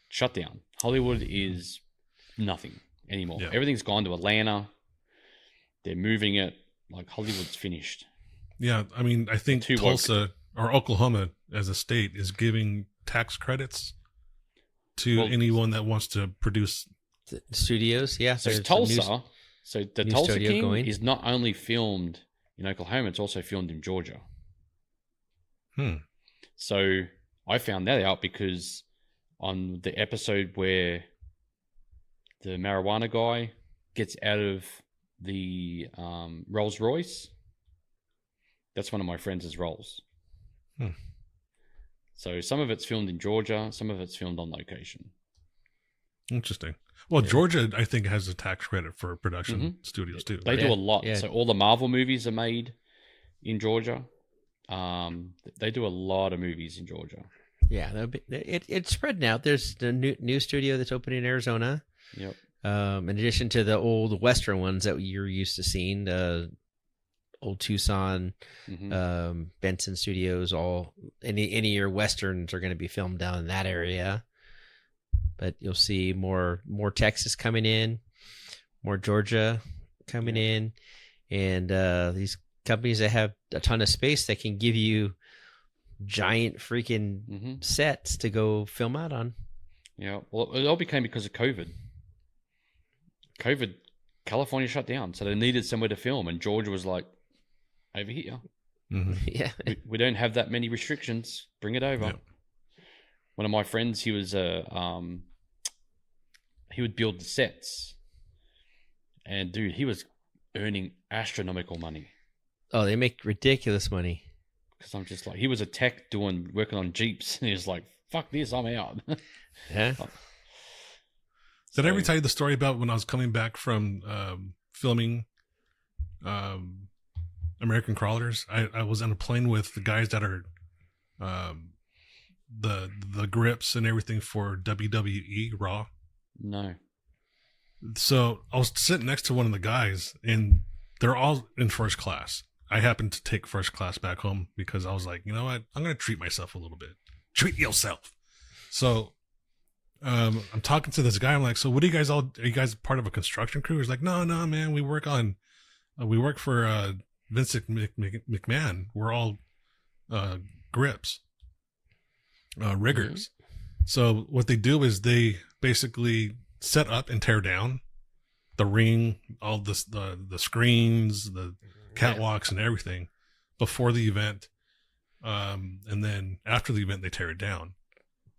H: Shut down. Hollywood is nothing anymore.
F: Yeah.
H: Everything's gone to Atlanta. They're moving it. Like Hollywood's finished.
F: Yeah, I mean, I think
H: Too
F: Tulsa or Oklahoma as a state is giving tax credits to anyone that wants to produce
G: studios. Yeah,
H: So
G: there's a
H: Tulsa, so the
G: new
H: Tulsa
G: studio
H: King
G: going.
H: is not only filmed in Oklahoma, it's also filmed in Georgia. So I found that out because on the episode where the marijuana guy gets out of the Rolls Royce, that's one of my friends' roles. So some of it's filmed in Georgia, some of it's filmed on location.
F: Interesting. Well, Georgia, I think, has a tax credit for production studios too.
H: They
F: right?
H: do a lot. So all the Marvel movies are made in Georgia. They do a lot of movies in Georgia.
G: Yeah, it's spreading out. There's the new studio that's opening in Arizona.
H: Yep.
G: In addition to the old Western ones that you're used to seeing, the old Tucson, Benson Studios, all any of your Westerns are going to be filmed down in that area. But you'll see more Texas coming in, more Georgia coming in, and these companies that have a ton of space that can give you giant freaking sets to go film out on.
H: Yeah, well, it all became because of COVID. California shut down, so they needed somewhere to film, and Georgia was like, over here.
G: Yeah,
H: we don't have that many restrictions. Bring it over.
F: Yep.
H: One of my friends, he was he would build the sets, and dude, he was earning astronomical money.
G: Oh, they make ridiculous money.
H: Because I'm just like, he was a tech working on Jeeps, and he was like, "Fuck this, I'm out."
G: Yeah.
F: Did I ever tell you the story about when I was coming back from filming American Crawlers? I was on a plane with the guys that are the grips and everything for WWE Raw.
H: No.
F: So I was sitting next to one of the guys, and they're all in first class. I happened to take first class back home because I was like, you know what? I'm going to treat myself a little bit. Treat yourself. So I'm talking to this guy. I'm like, so what are you guys part of a construction crew? He's like, no, man. We work for Vince McMahon. We're all grips, riggers. So what they do is they basically set up and tear down the ring, all the screens, the catwalks and everything before the event. And then after the event, they tear it down.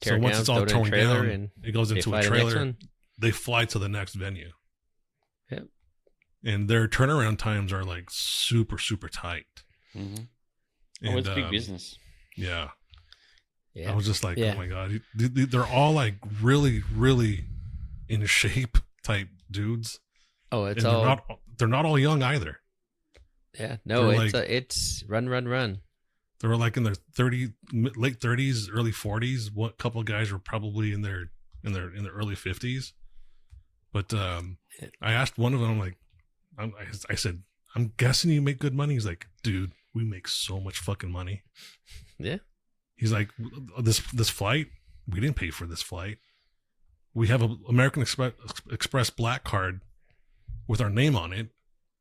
F: So once it's all torn down, it goes into a trailer. They fly to the next venue.
G: Yep.
F: And their turnaround times are like super, super tight.
H: Mm-hmm.
F: And,
H: it's big business.
F: Yeah.
G: Yeah.
F: I was just like, oh my God. They're all like really, really in shape type dudes.
G: Oh, it's
F: and
G: all...
F: They're not all young either.
G: Yeah. No,
F: they're
G: it's run.
F: They were like in their late 30s, early 40s. What couple of guys were probably in their early 50s. But I asked one of them, I said, I'm guessing you make good money. He's like, dude, we make so much fucking money.
G: Yeah.
F: He's like, this flight, we didn't pay for this flight. We have an American Express black card with our name on it,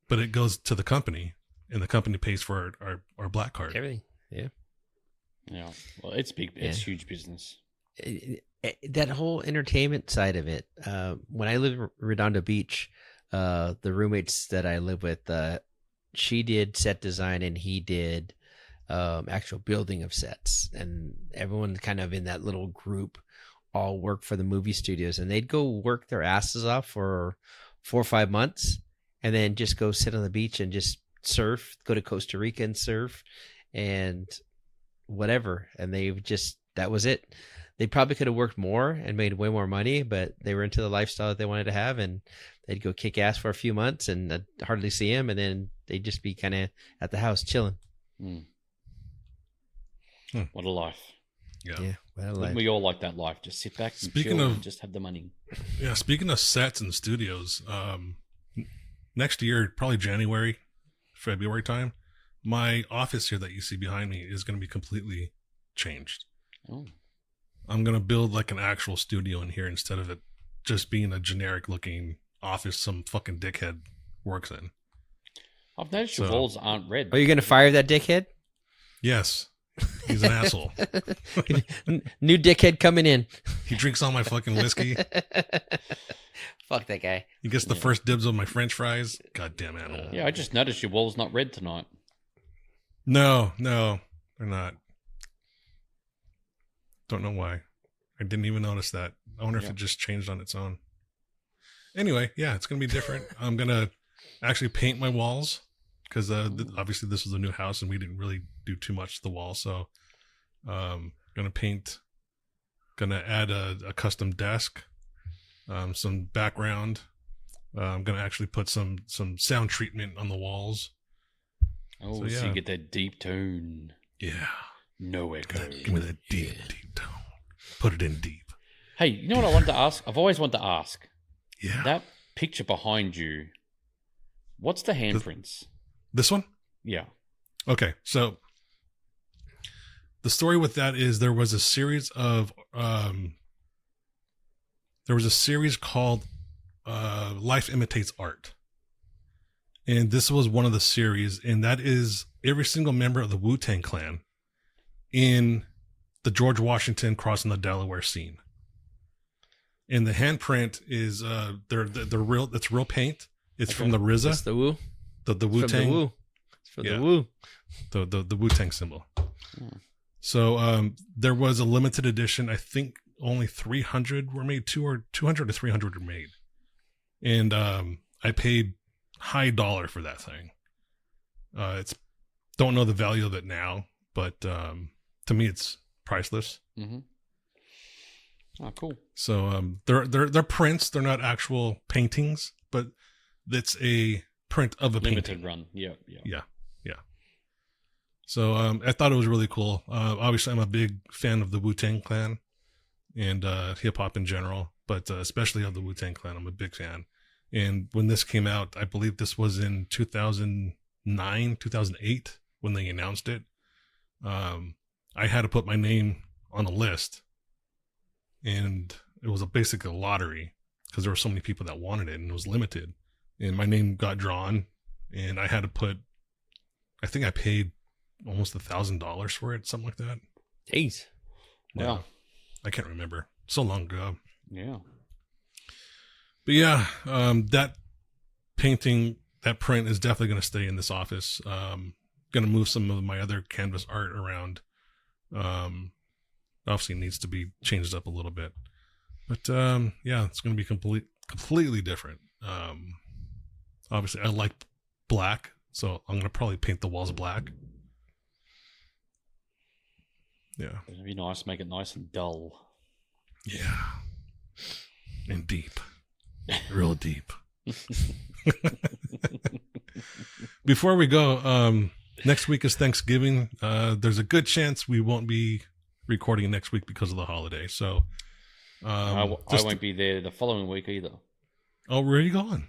F: but it goes to the company, and the company pays for our black card.
G: Everything. Yeah.
H: Yeah. Well, it's big. It's huge business.
G: That whole entertainment side of it. When I lived in Redondo Beach, the roommates that I live with, she did set design and he did actual building of sets, and everyone kind of in that little group all worked for the movie studios, and they'd go work their asses off for 4 or 5 months and then just go sit on the beach and just surf, go to Costa Rica and surf and whatever. And that was it. They probably could have worked more and made way more money, but they were into the lifestyle that they wanted to have, and they'd go kick ass for a few months and I'd hardly see them, and then they'd just be kind of at the house chilling.
H: What a life.
F: Yeah.
G: What a life.
H: We all like that life. Just sit back and chill and just have the money.
F: Yeah, speaking of sets and studios, next year, probably January, February time, my office here that you see behind me is going to be completely changed.
H: Oh.
F: I'm going to build like an actual studio in here instead of it just being a generic looking office some fucking dickhead works in.
H: I've noticed your walls aren't red.
G: Are you going to fire that dickhead?
F: Yes. He's an asshole.
G: New dickhead coming in.
F: He drinks all my fucking whiskey.
G: Fuck that guy.
F: He gets the first dibs on my French fries. Goddamn animal.
H: Yeah, I just noticed your wall's not red tonight.
F: No, they're not. Don't know why. I didn't even notice that. I wonder if it just changed on its own. Anyway, yeah, it's going to be different. I'm going to actually paint my walls because obviously this was a new house and we didn't really do too much to the wall. So going to paint, going to add a custom desk, some background. I'm going to actually put some sound treatment on the walls.
H: Oh, so you get that deep tone.
F: Yeah.
H: No echo.
F: Give me that deep tone. Put it in deep.
H: Hey, you know what I wanted to ask? I've always wanted to ask.
F: Yeah.
H: That picture behind you, what's the handprints?
F: This one?
H: Yeah.
F: Okay, so the story with that is there was a series of called Life Imitates Art. And this was one of the series, and that is every single member of the Wu-Tang Clan in the George Washington crossing the Delaware scene. And the handprint is they're real. It's real paint. It's from the RZA.
G: It's the Wu.
F: The Wu-Tang.
G: It's from the Wu.
F: The Wu-Tang symbol. So there was a limited edition. I think only 300 were made. 200 to 300 were made. And I paid high dollar for that thing. Don't know the value of it now, but to me it's priceless.
H: Mm-hmm. Oh, cool.
F: So they're prints. They're not actual paintings, but it's a print of a
H: limited
F: painting.
H: Run. Yeah.
F: So I thought it was really cool. Obviously, I'm a big fan of the Wu-Tang Clan and hip hop in general, but especially of the Wu-Tang Clan. I'm a big fan. And when this came out, I believe this was in 2009, 2008 when they announced it. I had to put my name on a list. And it was basically a lottery because there were so many people that wanted it and it was limited. And my name got drawn and I had to put, I think I paid almost $1,000 for it, something like that.
G: Jeez.
H: Wow.
F: I can't remember. So long ago.
H: Yeah.
F: But yeah, that painting, that print is definitely going to stay in this office. Going to move some of my other canvas art around. Obviously needs to be changed up a little bit, but yeah, it's going to be completely different. Obviously I like black, so I'm going to probably paint the walls black. Yeah.
H: It'd be nice, make it nice and dull.
F: Yeah. And deep. Real deep. Before we go, next week is Thanksgiving. There's a good chance we won't be recording next week because of the holiday. So
H: I won't be there the following week either.
F: Oh, where are you going?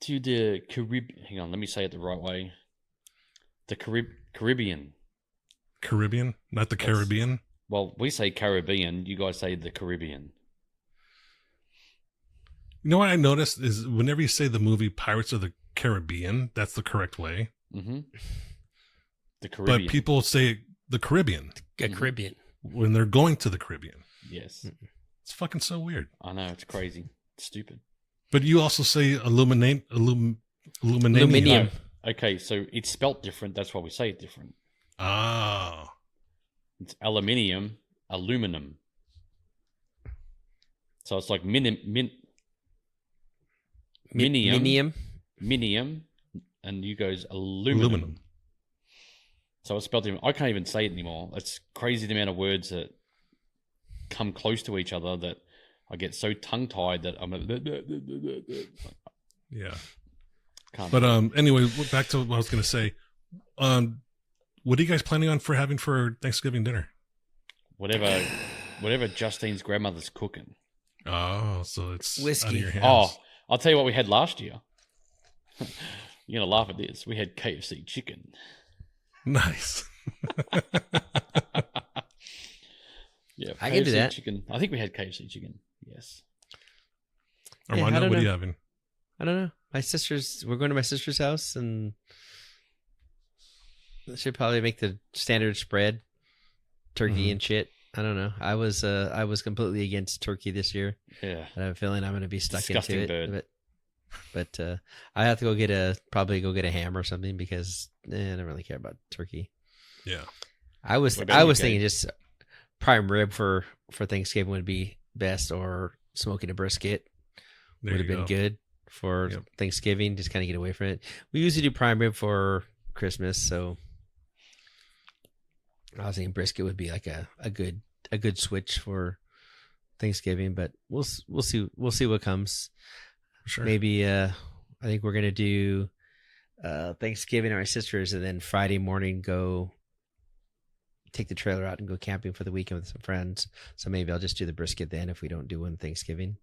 H: To the Caribbean. Hang on, let me say it the right way. The Caribbean.
F: Caribbean, not the Caribbean.
H: Well, we say Caribbean. You guys say the Caribbean.
F: You know what I noticed is whenever you say the movie Pirates of the Caribbean, that's the correct way.
H: Mm-hmm. The Caribbean.
F: But people say the Caribbean.
G: Caribbean.
F: When they're going to the Caribbean.
H: Yes.
F: It's fucking so weird.
H: I know, it's crazy. It's stupid.
F: But you also say illuminate.
G: Aluminium.
H: No. Okay, so it's spelt different. That's why we say it different.
F: Oh.
H: It's aluminium, aluminum. So it's like minium, and you goes aluminum. So it's spelled different. I can't even say it anymore. It's crazy the amount of words that come close to each other that I get so tongue-tied that I'm
F: yeah.
H: Can't
F: but anyway, back to what I was going to say. What are you guys planning on having for Thanksgiving dinner?
H: Whatever Justine's grandmother's cooking.
F: Oh, so it's
G: whiskey.
F: Out of your hands.
H: Oh, I'll tell you what we had last year. You're gonna laugh at this. We had KFC chicken.
F: Nice.
H: Yeah,
G: I can do that.
H: Chicken. I think we had KFC chicken. Yes.
F: Armando, what are you having?
G: I don't know. We're going to my sister's house, and I should probably make the standard spread, turkey and shit. I don't know. I was completely against turkey this year.
H: Yeah.
G: I have a feeling I'm going to be stuck
H: Disgusting
G: into it.
H: bird.
G: But I have to go get a ham or something because I don't really care about turkey.
F: Yeah.
G: I was thinking just prime rib for Thanksgiving would be best, or smoking a brisket would have been good for Thanksgiving. Just kind of get away from it. We usually do prime rib for Christmas, so I was thinking brisket would be like a good switch for Thanksgiving. But we'll see what comes.
F: Sure.
G: Maybe I think we're gonna do Thanksgiving at my sister's, and then Friday morning go take the trailer out and go camping for the weekend with some friends. So maybe I'll just do the brisket then if we don't do one Thanksgiving.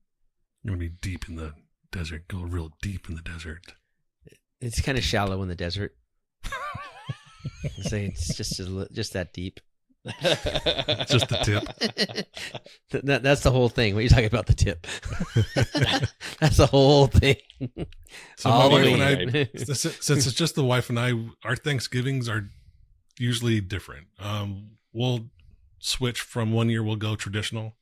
F: You're gonna be deep in the desert. Go real deep in the desert.
G: It's kind of shallow in the desert. So it's just that deep.
F: Just the
G: tip. That's the whole thing. What are you talking about, the tip? That's the whole thing.
F: So
G: all
F: my
G: the
F: wife
G: way.
F: and I, since it's just the wife and I, our Thanksgivings are usually different. We'll switch from one year we'll go traditional,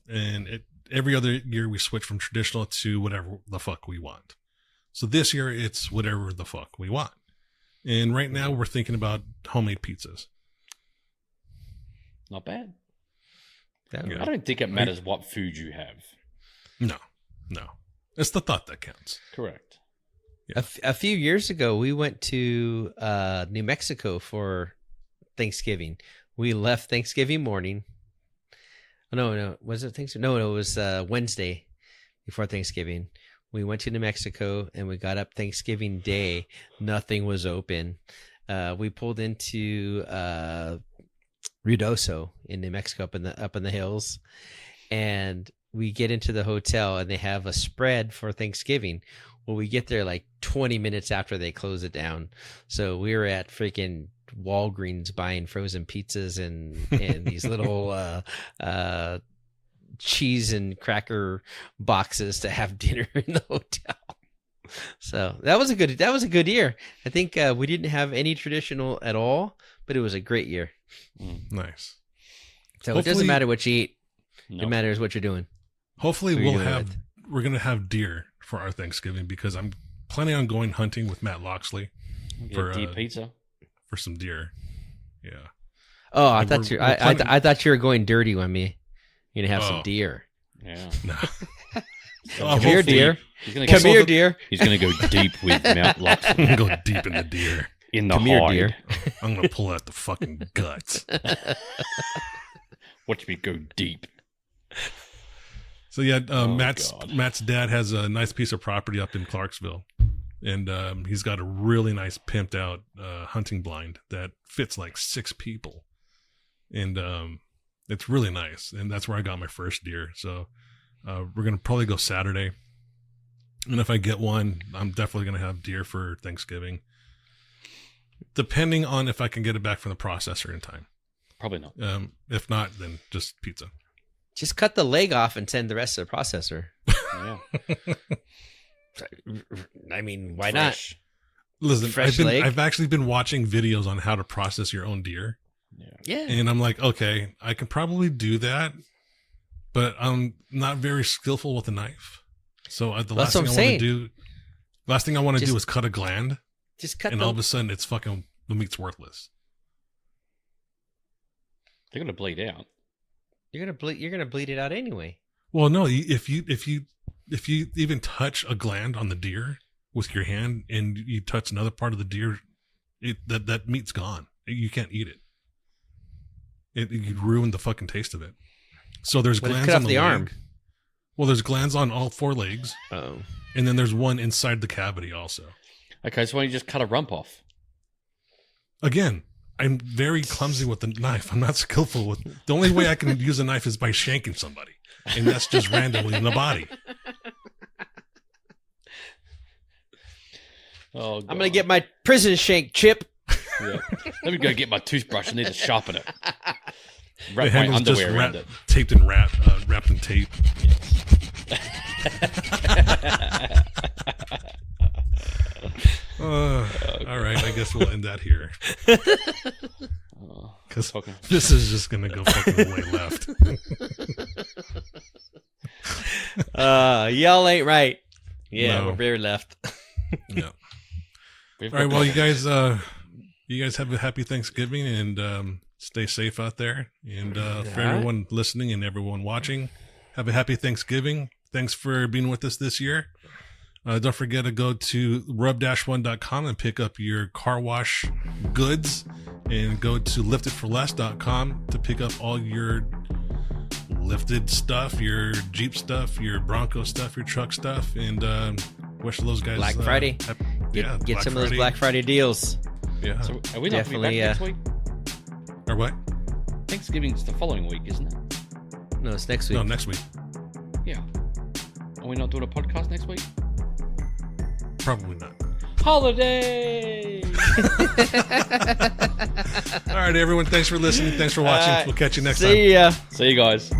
F: and every other year we switch from traditional to whatever the fuck we want. So this year it's whatever the fuck we want. And right now we're thinking about homemade pizzas.
H: Not bad.
F: Yeah.
H: I don't think it matters what food you have.
F: No. It's the thought that counts.
H: Correct.
G: Yeah. A few years ago, we went to New Mexico for Thanksgiving. We left Thanksgiving morning. No, was it Thanksgiving? No, it was Wednesday before Thanksgiving. We went to New Mexico and we got up Thanksgiving Day. Nothing was open. We pulled into Ruidoso in New Mexico, up in the hills, and we get into the hotel and they have a spread for Thanksgiving. Well, we get there like 20 minutes after they close it down. So we were at freaking Walgreens buying frozen pizzas and these little cheese and cracker boxes to have dinner in the hotel. So that was a good year. I think we didn't have any traditional at all, but it was a great year.
F: Nice.
G: So it doesn't matter what you eat. Nope. It matters what you're doing.
F: Hopefully we're going to have deer for our Thanksgiving, because I'm planning on going hunting with Matt Loxley
H: for deep pizza
F: for some deer. Yeah.
G: Oh, I thought you were going dirty on me. You're going to have some deer.
H: Yeah.
F: No.
G: Come here, deer.
H: Come here, deer. He's going to go deep with Matt Loxley.
F: I'm going to go deep in the deer.
H: In the hide.
G: Deer.
F: I'm going to pull out the fucking guts.
H: Watch me go deep.
F: So yeah, Matt's dad has a nice piece of property up in Clarksville, and he's got a really nice pimped out hunting blind that fits like 6 people, and it's really nice. And that's where I got my first deer. So we're gonna probably go Saturday, and if I get one, I'm definitely gonna have deer for Thanksgiving. Depending on if I can get it back from the processor in time.
H: Probably not.
F: If not, then just pizza.
G: Just cut the leg off and send the rest to the processor.
H: Yeah.
G: I mean, why not?
F: Listen, I've actually been watching videos on how to process your own deer.
G: Yeah.
F: And I'm like, okay, I can probably do that, but I'm not very skillful with a knife. So last thing I want to do is cut a gland.
G: Just cut.
F: And all of a sudden, it's fucking the meat's worthless.
H: They're gonna bleed out.
G: You're gonna bleed it out anyway.
F: Well, no. If you even touch a gland on the deer with your hand, and you touch another part of the deer, that meat's gone. You can't eat it. You ruin the fucking taste of it. So there's glands on the arm. Well, there's glands on all 4 legs.
G: Oh.
F: And then there's one inside the cavity also.
H: Okay, so why don't you just cut a rump off?
F: Again, I'm very clumsy with the knife. I'm not skillful with. The only way I can use a knife is by shanking somebody, and that's just randomly in the body.
H: Oh, God.
G: I'm gonna get my prison shank, Chip.
H: Yeah. Let me go get my toothbrush. I need to sharpen it. Wrap my underwear around it.
F: Taped and wrapped in tape. I guess we'll end that here. Because
H: Okay.
F: this is just going to go fucking way left.
G: Y'all ain't right. Yeah,
F: No.
G: we're very left.
F: Yeah. All right. Well, you guys have a happy Thanksgiving and stay safe out there. And for everyone listening and everyone watching, have a happy Thanksgiving. Thanks for being with us this year. Don't forget to go to rub-1.com and pick up your car wash goods, and go to liftedforless.com to pick up all your lifted stuff, your Jeep stuff, your Bronco stuff, your truck stuff, and wish those guys
G: Black Friday. Get
F: Black
G: some of those
F: Friday.
G: Black Friday deals.
F: Yeah.
H: So are we not going to be
G: Definitely,
H: back next week?
F: Or what?
H: Thanksgiving's the following week, isn't it?
G: No, it's next week.
F: No, next week.
H: Yeah. Are we not doing a podcast next week?
F: Probably not.
H: Holiday!
F: All right, everyone. Thanks for listening. Thanks for watching. We'll catch you next time.
G: See ya.
H: See you guys.